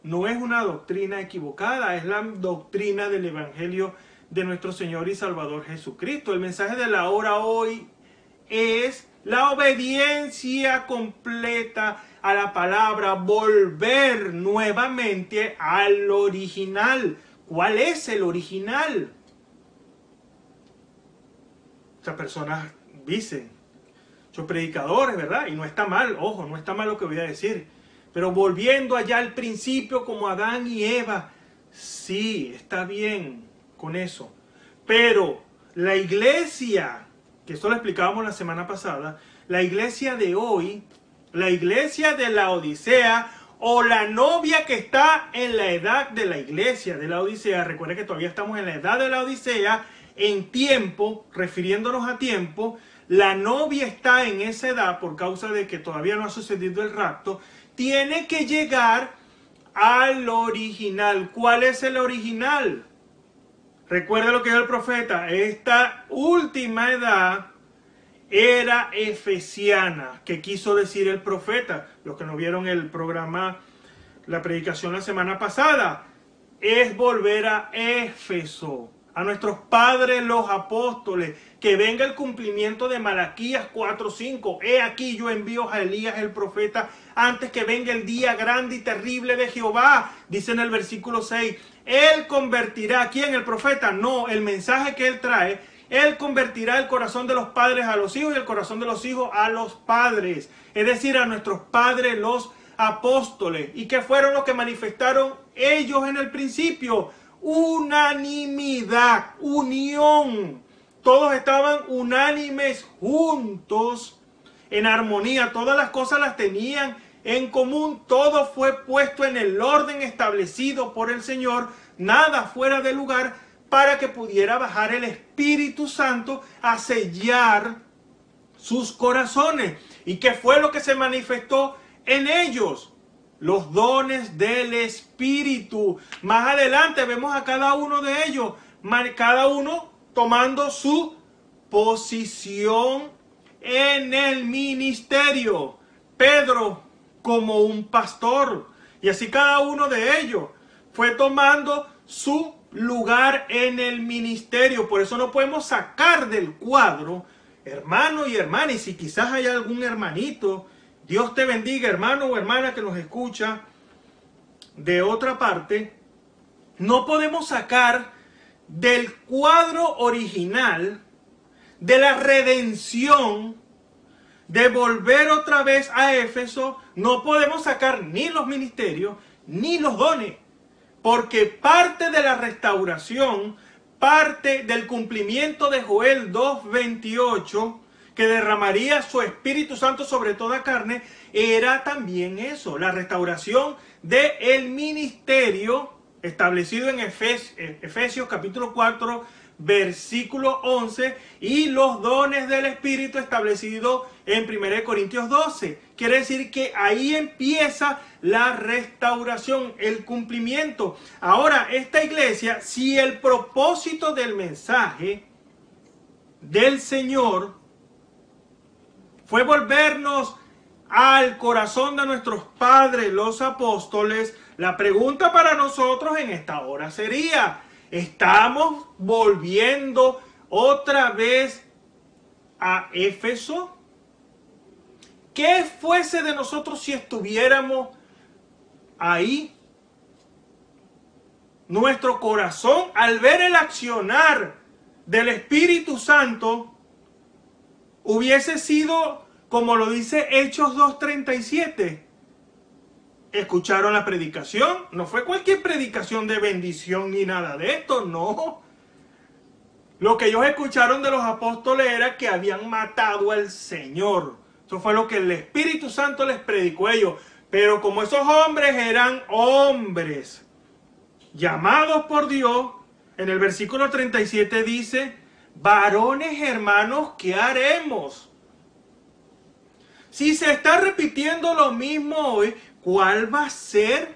Speaker 5: No es una doctrina equivocada, es la doctrina del Evangelio de nuestro Señor y Salvador Jesucristo. El mensaje de la hora hoy es la obediencia completa a la palabra, volver nuevamente al original. ¿Cuál es el original? Muchas personas dicen, son predicadores, ¿verdad? Y no está mal, ojo, no está mal lo que voy a decir. Pero volviendo allá al principio como Adán y Eva, sí, está bien con eso. Pero la iglesia, que esto lo explicábamos la semana pasada, la iglesia de hoy, la iglesia de la Odisea, o la novia que está en la edad de la iglesia de la Odisea, recuerda que todavía estamos en la edad de la Odisea, en tiempo, refiriéndonos a tiempo, la novia está en esa edad por causa de que todavía no ha sucedido el rapto, tiene que llegar al original. ¿Cuál es el original? Recuerda lo que dijo el profeta, esta última edad era efesiana. ¿Qué quiso decir el profeta? Los que no vieron el programa, la predicación la semana pasada, es volver a Éfeso, a nuestros padres los apóstoles, que venga el cumplimiento de Malaquías 4:5. He aquí yo envío a Elías el profeta antes que venga el día grande y terrible de Jehová. Dice en el versículo 6, él convertirá, ¿a quién? El profeta, no, el mensaje que él trae, él convertirá el corazón de los padres a los hijos y el corazón de los hijos a los padres. Es decir, a nuestros padres los apóstoles. ¿Y qué fueron los que manifestaron ellos en el principio? Unanimidad, unión. Todos estaban unánimes, juntos, en armonía. Todas las cosas las tenían en común. Todo fue puesto en el orden establecido por el Señor. Nada fuera de lugar, para que pudiera bajar el Espíritu Santo a sellar sus corazones. ¿Y qué fue lo que se manifestó en ellos? Los dones del Espíritu. Más adelante vemos a cada uno de ellos, cada uno tomando su posición en el ministerio. Pedro como un pastor, y así cada uno de ellos fue tomando su lugar en el ministerio. Por eso no podemos sacar del cuadro, hermano y hermana, y si quizás hay algún hermanito, Dios te bendiga, hermano o hermana que nos escucha de otra parte, no podemos sacar del cuadro original de la redención, de volver otra vez a Éfeso, no podemos sacar ni los ministerios ni los dones, porque parte de la restauración, parte del cumplimiento de Joel 2:28, que derramaría su Espíritu Santo sobre toda carne, era también eso, la restauración del ministerio establecido en Efesios capítulo 4, versículo 11, y los dones del Espíritu establecidos en 1 Corintios 12. Quiere decir que ahí empieza la restauración, el cumplimiento. Ahora, esta iglesia, si el propósito del mensaje del Señor fue volvernos al corazón de nuestros padres, los apóstoles, la pregunta para nosotros en esta hora sería, ¿estamos volviendo otra vez a Éfeso? ¿Qué fuese de nosotros si estuviéramos ahí? Nuestro corazón, al ver el accionar del Espíritu Santo, hubiese sido, como lo dice Hechos 2:37. Escucharon la predicación, no fue cualquier predicación de bendición ni nada de esto, no. Lo que ellos escucharon de los apóstoles era que habían matado al Señor. Eso fue lo que el Espíritu Santo les predicó a ellos. Pero como esos hombres eran hombres llamados por Dios, En el versículo 37 dice, varones hermanos, ¿qué haremos? Si se está repitiendo lo mismo hoy, ¿cuál va a ser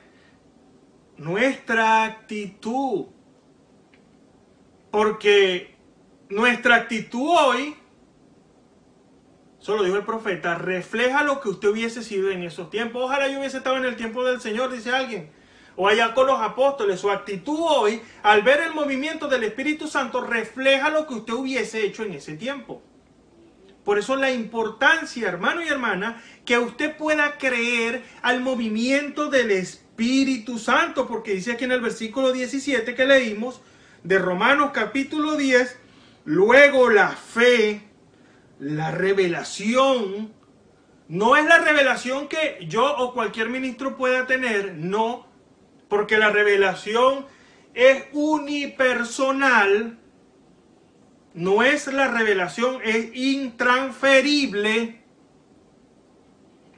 Speaker 5: nuestra actitud? Porque nuestra actitud hoy, eso lo dijo el profeta, refleja lo que usted hubiese sido en esos tiempos. Ojalá yo hubiese estado en el tiempo del Señor, dice alguien, o allá con los apóstoles. Su actitud hoy, al ver el movimiento del Espíritu Santo, refleja lo que usted hubiese hecho en ese tiempo. Por eso la importancia, hermano y hermana, que usted pueda creer al movimiento del Espíritu Santo, porque dice aquí en el versículo 17 que leímos, de Romanos capítulo 10, luego la fe, la revelación, no es la revelación que yo o cualquier ministro pueda tener, no, porque la revelación es unipersonal, no es la revelación, es intransferible.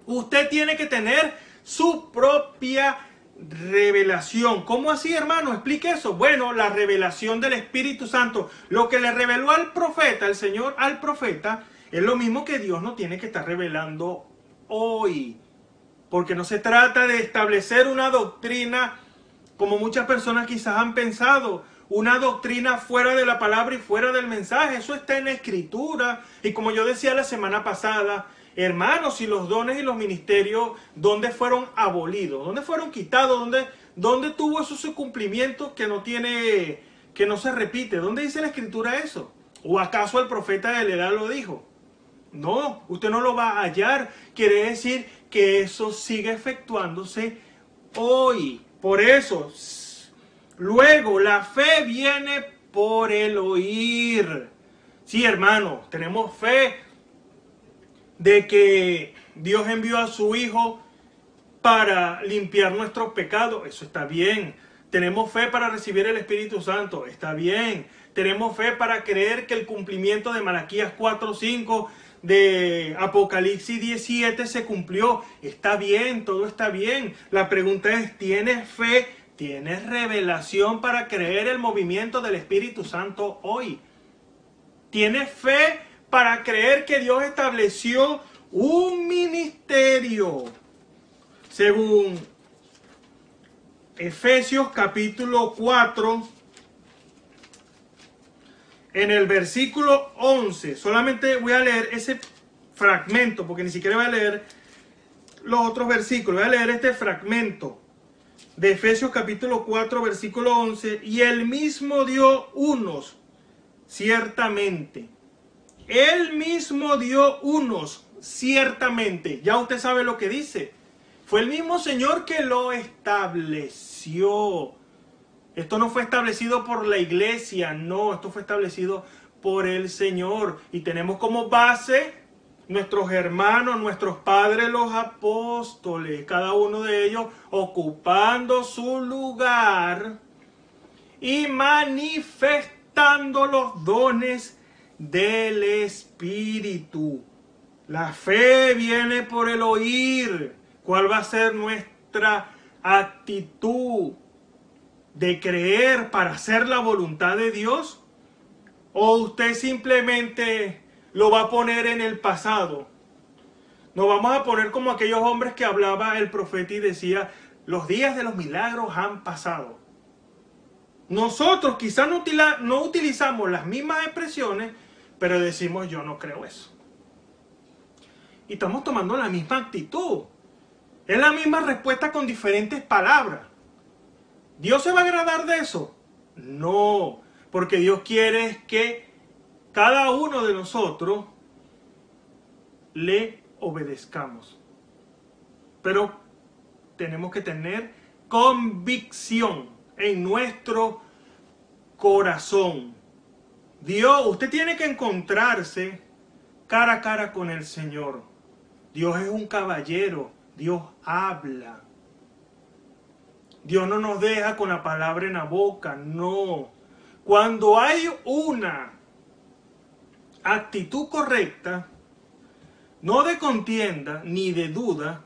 Speaker 5: Usted tiene que tener su propia revelación. ¿Cómo así, hermano? Explique eso. Bueno, la revelación del Espíritu Santo, lo que le reveló al profeta, el Señor al profeta, es lo mismo que Dios nos tiene que estar revelando hoy. Porque no se trata de establecer una doctrina, como muchas personas quizás han pensado, una doctrina fuera de la palabra y fuera del mensaje. Eso está en la Escritura. Y como yo decía la semana pasada, hermanos, y los dones y los ministerios, ¿dónde fueron abolidos? ¿Dónde fueron quitados? ¿Dónde tuvo eso su cumplimiento que no se repite? ¿Dónde dice la Escritura eso? ¿O acaso el profeta de la edad lo dijo? No, usted no lo va a hallar. Quiere decir que eso sigue efectuándose hoy. Por eso, luego la fe viene por el oír. Sí, hermano, tenemos fe de que Dios envió a su Hijo para limpiar nuestros pecados. Eso está bien. Tenemos fe para recibir el Espíritu Santo. Está bien. Tenemos fe para creer que el cumplimiento de Malaquías 4:5, de Apocalipsis 17 se cumplió. Está bien, todo está bien. La pregunta es, ¿tienes fe? ¿Tienes revelación para creer el movimiento del Espíritu Santo hoy? ¿Tienes fe para creer que Dios estableció un ministerio? Según Efesios capítulo 4, en el versículo 11, solamente voy a leer ese fragmento, porque ni siquiera voy a leer los otros versículos, voy a leer este fragmento de Efesios capítulo 4, versículo 11, y él mismo dio unos, ciertamente. Él mismo dio unos, ciertamente. Ya usted sabe lo que dice. Fue el mismo Señor que lo estableció. Esto no fue establecido por la iglesia, no. Esto fue establecido por el Señor. Y tenemos como base nuestros hermanos, nuestros padres, los apóstoles. Cada uno de ellos ocupando su lugar y manifestando los dones del Espíritu. La fe viene por el oír. ¿Cuál va a ser nuestra actitud? ¿De creer para hacer la voluntad de Dios? ¿O usted simplemente lo va a poner en el pasado? Nos vamos a poner como aquellos hombres que hablaba el profeta y decía, los días de los milagros han pasado. Nosotros quizás no utilizamos las mismas expresiones, pero decimos, yo no creo eso. Y estamos tomando la misma actitud. Es la misma respuesta con diferentes palabras. ¿Dios se va a agradar de eso? No, porque Dios quiere que cada uno de nosotros le obedezcamos. Pero tenemos que tener convicción en nuestro corazón. Dios, usted tiene que encontrarse cara a cara con el Señor. Dios es un caballero. Dios habla. Dios no nos deja con la palabra en la boca, no. Cuando hay una actitud correcta, no de contienda ni de duda,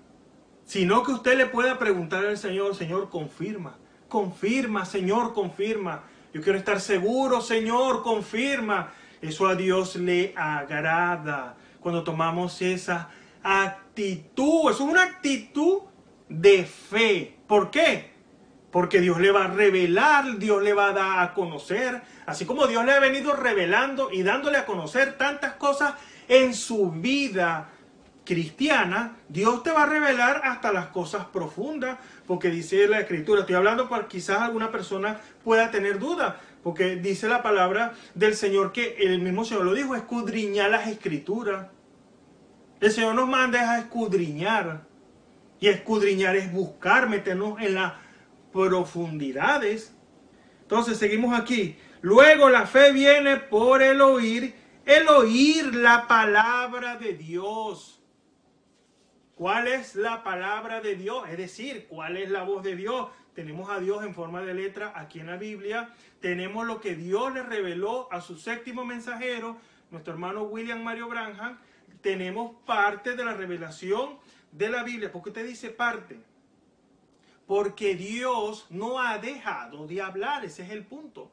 Speaker 5: sino que usted le pueda preguntar al Señor, Señor, confirma, confirma, Señor, confirma. Yo quiero estar seguro, Señor, confirma. Eso a Dios le agrada cuando tomamos esa actitud. Eso es una actitud de fe. ¿Por qué? Porque Dios le va a revelar, Dios le va a dar a conocer. Así como Dios le ha venido revelando y dándole a conocer tantas cosas en su vida cristiana, Dios te va a revelar hasta las cosas profundas, porque dice la Escritura, estoy hablando para quizás alguna persona pueda tener duda, porque dice la palabra del Señor que el mismo Señor lo dijo, escudriñar las Escrituras. El Señor nos manda a escudriñar, y escudriñar es buscar, meternos en las profundidades. Entonces seguimos aquí. Luego la fe viene por el oír la palabra de Dios. ¿Cuál es la palabra de Dios? Es decir, ¿cuál es la voz de Dios? Tenemos a Dios en forma de letra aquí en la Biblia. Tenemos lo que Dios le reveló a su séptimo mensajero, nuestro hermano William Mario Branham. Tenemos parte de la revelación de la Biblia. ¿Por qué usted dice parte? Porque Dios no ha dejado de hablar. Ese es el punto.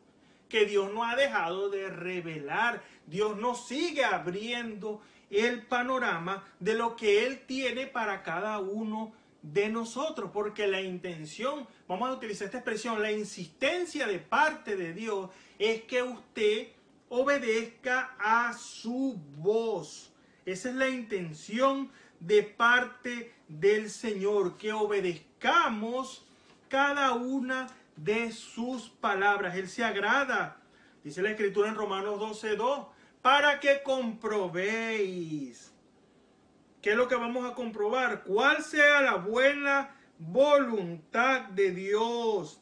Speaker 5: Que Dios no ha dejado de revelar. Dios nos sigue abriendo el panorama de lo que Él tiene para cada uno de nosotros, porque la intención, vamos a utilizar esta expresión, la insistencia de parte de Dios es que usted obedezca a su voz. Esa es la intención de parte del Señor, que obedezcamos cada una de sus palabras. Él se agrada, dice la Escritura en Romanos 12:2, para que comprobéis. ¿Qué es lo que vamos a comprobar? ¿Cuál sea la buena voluntad de Dios?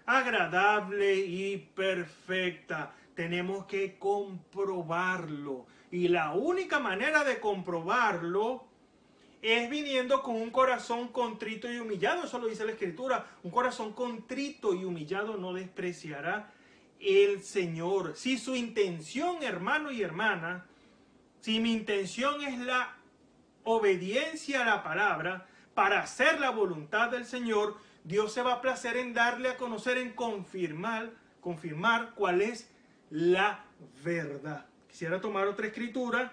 Speaker 5: Agradable y perfecta. Tenemos que comprobarlo. Y la única manera de comprobarlo es viniendo con un corazón contrito y humillado. Eso lo dice la Escritura. Un corazón contrito y humillado no despreciará el Señor. Si su intención, hermano y hermana, si mi intención es la obediencia a la palabra para hacer la voluntad del Señor, Dios se va a placer en darle a conocer, en confirmar cuál es la verdad. Quisiera tomar otra escritura,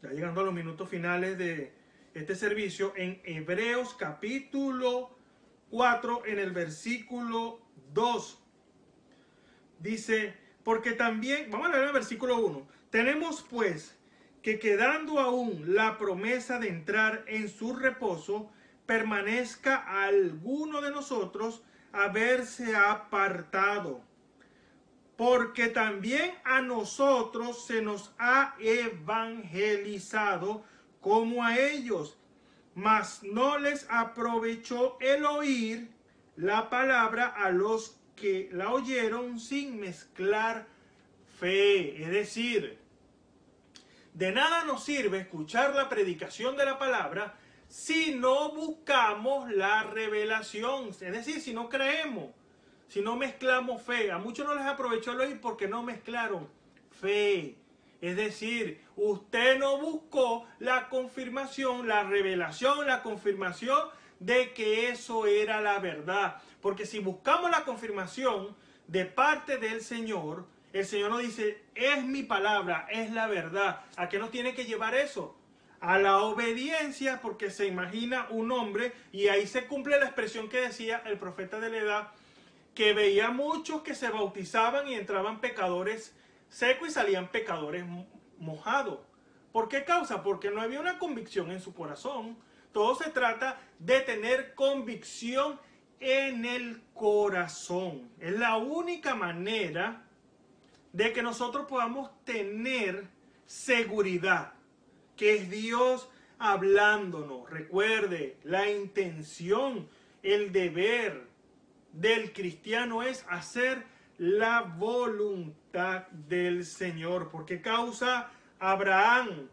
Speaker 5: ya llegando a los minutos finales de este servicio, en Hebreos capítulo 4, en el versículo 2. Dice, porque también, vamos a leer el versículo 1. Tenemos pues que quedando aún la promesa de entrar en su reposo, permanezca alguno de nosotros haberse apartado. Porque también a nosotros se nos ha evangelizado como a ellos, mas no les aprovechó el oír la palabra a los que la oyeron sin mezclar fe. Es decir, de nada nos sirve escuchar la predicación de la palabra si no buscamos la revelación. Es decir, si no creemos, si no mezclamos fe. A muchos no les aprovechó el oír porque no mezclaron fe. Es decir, usted no buscó la confirmación, la revelación, la confirmación de que eso era la verdad. Porque si buscamos la confirmación de parte del Señor, el Señor nos dice, es mi palabra, es la verdad. ¿A qué nos tiene que llevar eso? A la obediencia, porque se imagina un hombre, y ahí se cumple la expresión que decía el profeta de la edad, que veía muchos que se bautizaban y entraban pecadores secos y salían pecadores mojados. ¿Por qué causa? Porque no había una convicción en su corazón. Todo se trata de tener convicción en el corazón. Es la única manera de que nosotros podamos tener seguridad, que es Dios hablándonos. Recuerde, la intención, el deber del cristiano es hacer la voluntad del Señor. ¿Por qué causa? Abraham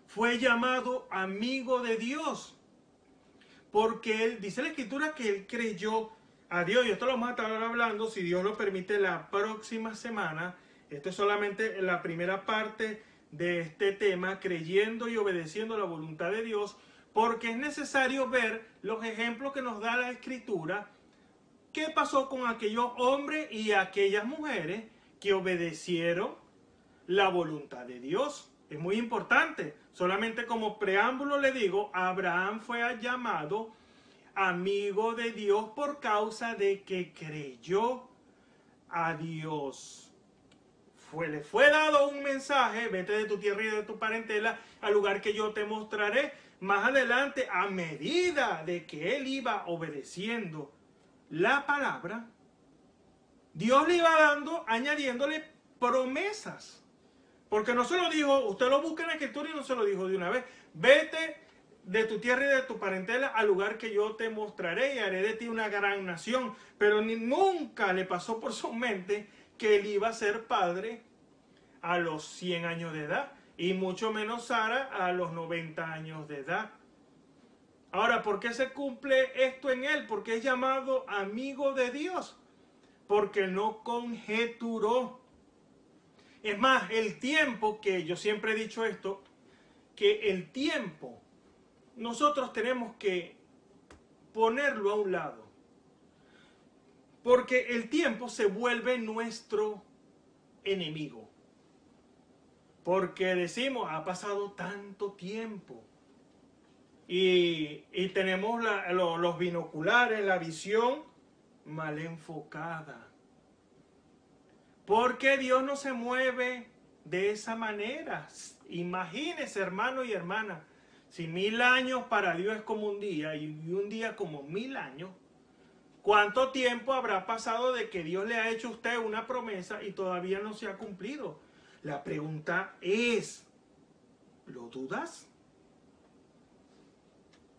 Speaker 5: fue llamado amigo de Dios, porque él, dice la Escritura, que él creyó a Dios. Y esto lo vamos a estar hablando, si Dios lo permite, la próxima semana. Esto es solamente la primera parte de este tema, creyendo y obedeciendo la voluntad de Dios, porque es necesario ver los ejemplos que nos da la Escritura ¿Qué pasó con aquellos hombres y aquellas mujeres que obedecieron la voluntad de Dios? Es muy importante. Solamente como preámbulo le digo, Abraham fue llamado amigo de Dios por causa de que creyó a Dios. Le fue dado un mensaje: vete de tu tierra y de tu parentela al lugar que yo te mostraré. Más adelante, a medida de que él iba obedeciendo la palabra, Dios le iba dando, añadiéndole promesas. Porque no se lo dijo, usted lo busca en la escritura y no se lo dijo de una vez: vete de tu tierra y de tu parentela al lugar que yo te mostraré y haré de ti una gran nación. Pero nunca le pasó por su mente que él iba a ser padre a los 100 años de edad, y mucho menos Sara a los 90 años de edad. Ahora, ¿por qué se cumple esto en él? Porque es llamado amigo de Dios, porque no conjeturó. Es más, el tiempo, que yo siempre he dicho esto, que el tiempo nosotros tenemos que ponerlo a un lado, porque el tiempo se vuelve nuestro enemigo. Porque decimos, ha pasado tanto tiempo, y tenemos los binoculares, la visión mal enfocada. Porque Dios no se mueve de esa manera. Imagínese, hermano y hermana, si 1000 años para Dios es como un día y un día como 1000 años, ¿cuánto tiempo habrá pasado de que Dios le ha hecho a usted una promesa y todavía no se ha cumplido? La pregunta es, ¿lo dudas?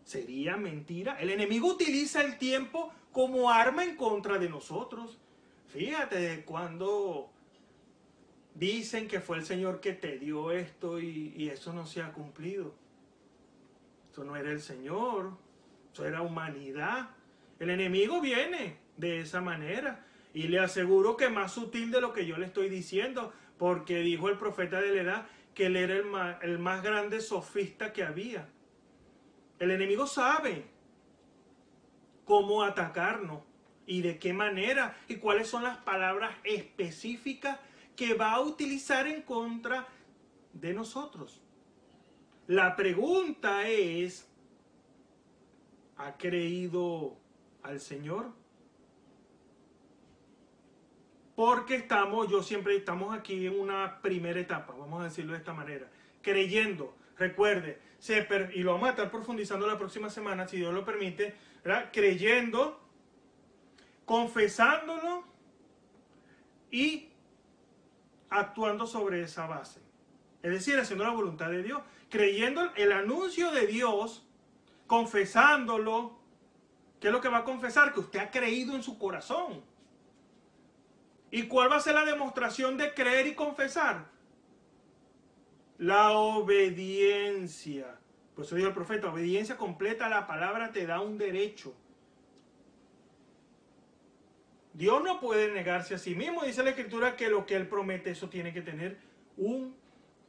Speaker 5: ¿Sería mentira? El enemigo utiliza el tiempo como arma en contra de nosotros. Fíjate de cuando dicen que fue el Señor que te dio esto y eso no se ha cumplido. Eso no era el Señor, eso era humanidad. El enemigo viene de esa manera, y le aseguro que más sutil de lo que yo le estoy diciendo, porque dijo el profeta de la edad que él era el más grande sofista que había. El enemigo sabe cómo atacarnos y de qué manera y cuáles son las palabras específicas que va a utilizar en contra de nosotros. La pregunta es, ¿ha creído al Señor? Porque estamos aquí en una primera etapa, vamos a decirlo de esta manera, creyendo. Recuerde, y lo vamos a estar profundizando la próxima semana, si Dios lo permite, ¿verdad? Creyendo, confesándolo y actuando sobre esa base. Es decir, haciendo la voluntad de Dios, creyendo el anuncio de Dios, confesándolo. ¿Qué es lo que va a confesar? Que usted ha creído en su corazón. ¿Y cuál va a ser la demostración de creer y confesar? La obediencia. Por eso dijo el profeta, obediencia completa a la palabra te da un derecho. Dios no puede negarse a sí mismo. Dice la Escritura que lo que Él promete, eso tiene que tener un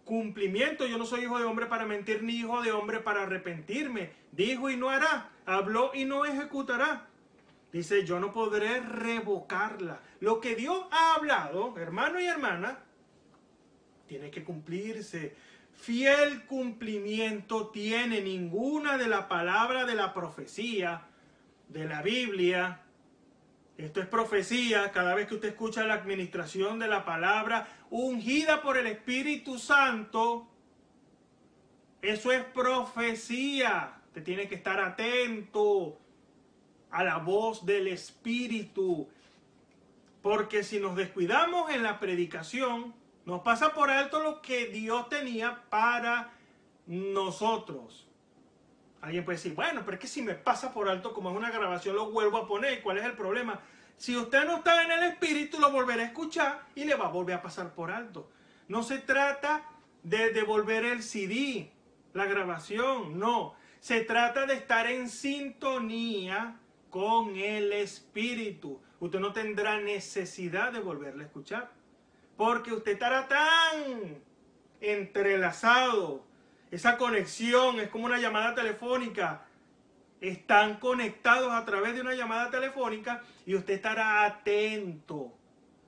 Speaker 5: cumplimiento. Yo no soy hijo de hombre para mentir, ni hijo de hombre para arrepentirme. Dijo y no hará, habló y no ejecutará. Dice, yo no podré revocarla. Lo que Dios ha hablado, hermano y hermana, tiene que cumplirse. Fiel cumplimiento tiene ninguna de la palabra de la profecía de la Biblia. Esto es profecía. Cada vez que usted escucha la administración de la palabra ungida por el Espíritu Santo, eso es profecía. Usted tiene que estar atento a la voz del Espíritu, porque si nos descuidamos en la predicación, nos pasa por alto lo que Dios tenía para nosotros. Alguien puede decir, bueno, pero es que si me pasa por alto, como es una grabación, lo vuelvo a poner. ¿Cuál es el problema? Si usted no está en el Espíritu, lo volverá a escuchar y le va a volver a pasar por alto. No se trata de devolver el CD, la grabación, no. Se trata de estar en sintonía con el Espíritu. Usted no tendrá necesidad de volverle a escuchar, porque usted estará tan entrelazado. Esa conexión es como una llamada telefónica. están conectados a través de una llamada telefónica y usted estará atento,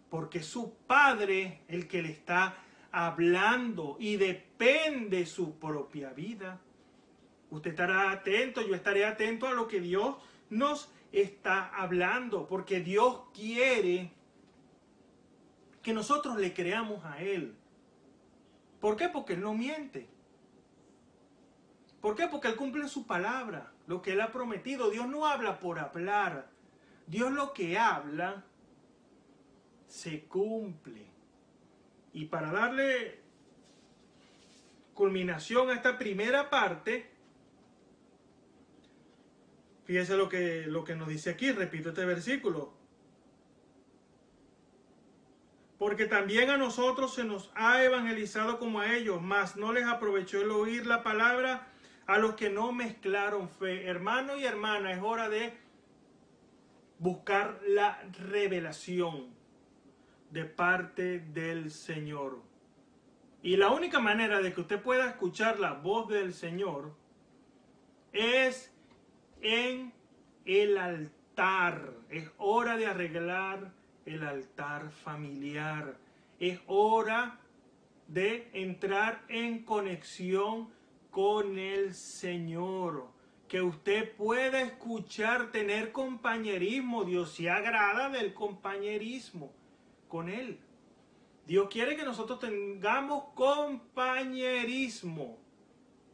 Speaker 5: porque es su Padre el que le está hablando y depende su propia vida. Usted estará atento, yo estaré atento a lo que Dios nos está hablando, porque Dios quiere que nosotros le creamos a Él. ¿Por qué? Porque Él no miente. ¿Por qué? Porque Él cumple su palabra, lo que Él ha prometido. Dios no habla por hablar. Dios lo que habla se cumple. Y para darle culminación a esta primera parte, fíjese lo que nos dice aquí, repito este versículo. Porque también a nosotros se nos ha evangelizado como a ellos, mas no les aprovechó el oír la palabra a los que no mezclaron fe. Hermano y hermana, es hora de buscar la revelación de parte del Señor. Y la única manera de que usted pueda escuchar la voz del Señor es en el altar. Es hora de arreglar el altar familiar. Es hora de entrar en conexión con el Señor. Que usted pueda escuchar, tener compañerismo. Dios se agrada del compañerismo con Él. Dios quiere que nosotros tengamos compañerismo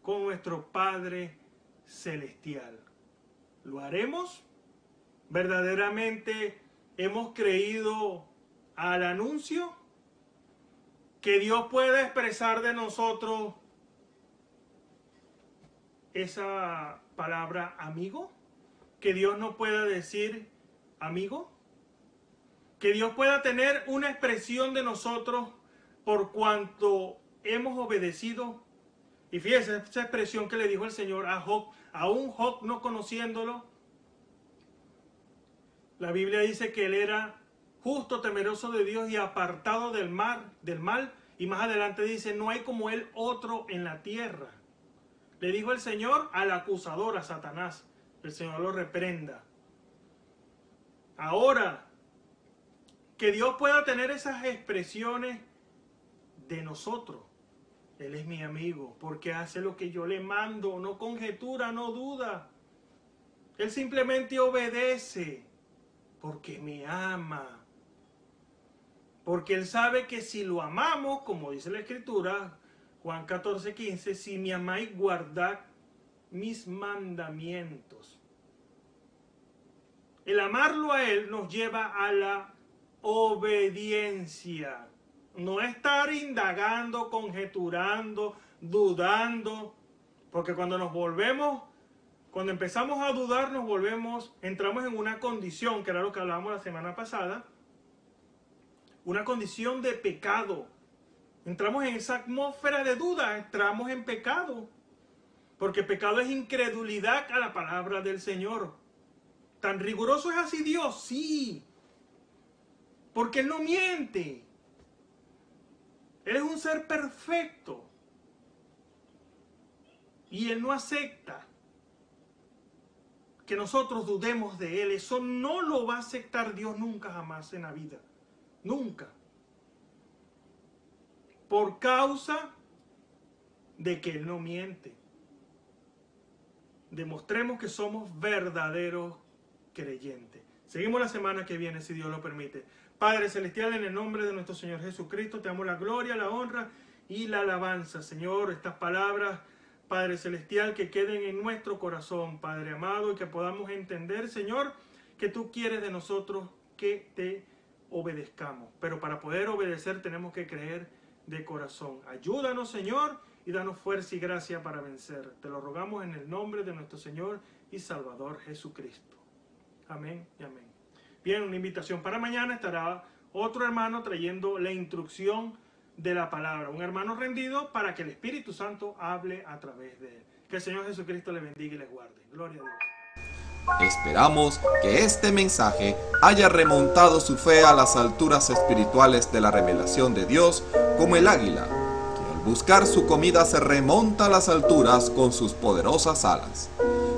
Speaker 5: con nuestro Padre Celestial. ¿Lo haremos? ¿Verdaderamente hemos creído al anuncio? Que Dios pueda expresar de nosotros esa palabra amigo. Que Dios nos pueda decir amigo. Que Dios pueda tener una expresión de nosotros por cuanto hemos obedecido. Y fíjese esa expresión que le dijo el Señor a Job, aún Job no conociéndolo. La Biblia dice que él era justo, temeroso de Dios y apartado del mal. Y más adelante dice, no hay como él otro en la tierra. Le dijo el Señor al acusador, a Satanás. El Señor lo reprenda. Ahora, que Dios pueda tener esas expresiones de nosotros. Él es mi amigo porque hace lo que yo le mando, no conjetura, no duda. Él simplemente obedece porque me ama. Porque Él sabe que si lo amamos, como dice la Escritura, Juan 14:15, si me amáis, guardad mis mandamientos. El amarlo a Él nos lleva a la obediencia. No estar indagando, conjeturando, dudando. Porque cuando empezamos a dudar, entramos en una condición, que era lo que hablábamos la semana pasada, una condición de pecado. Entramos en esa atmósfera de duda, entramos en pecado. Porque pecado es incredulidad a la palabra del Señor. ¿Tan riguroso es así Dios? Sí. Porque Él no miente. Él es un ser perfecto. Y Él no acepta que nosotros dudemos de Él. Eso no lo va a aceptar Dios nunca jamás en la vida. Nunca. Por causa de que Él no miente. Demostremos que somos verdaderos creyentes. Seguimos la semana que viene, si Dios lo permite. Padre Celestial, en el nombre de nuestro Señor Jesucristo, te damos la gloria, la honra y la alabanza. Señor, estas palabras, Padre Celestial, que queden en nuestro corazón, Padre amado, y que podamos entender, Señor, que tú quieres de nosotros que te obedezcamos. Pero para poder obedecer tenemos que creer de corazón. Ayúdanos, Señor, y danos fuerza y gracia para vencer. Te lo rogamos en el nombre de nuestro Señor y Salvador Jesucristo. Amén y amén. Bien, una invitación para mañana. Estará otro hermano trayendo la instrucción de la palabra. Un hermano rendido para que el Espíritu Santo hable a través de él. Que el Señor Jesucristo le bendiga y les guarde. Gloria a Dios.
Speaker 1: Esperamos que este mensaje haya remontado su fe a las alturas espirituales de la revelación de Dios, como el águila, que al buscar su comida se remonta a las alturas con sus poderosas alas.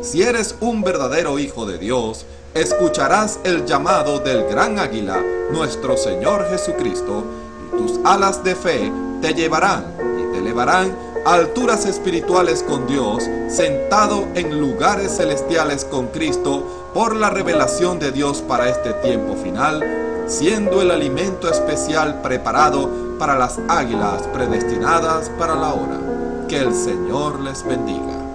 Speaker 6: Si eres un verdadero hijo de Dios, escucharás el llamado del gran águila, nuestro Señor Jesucristo, y tus alas de fe te llevarán y te elevarán a alturas espirituales con Dios, sentado en lugares celestiales con Cristo, por la revelación de Dios para este tiempo final, siendo el alimento especial preparado para las águilas predestinadas para la hora. Que el Señor les bendiga.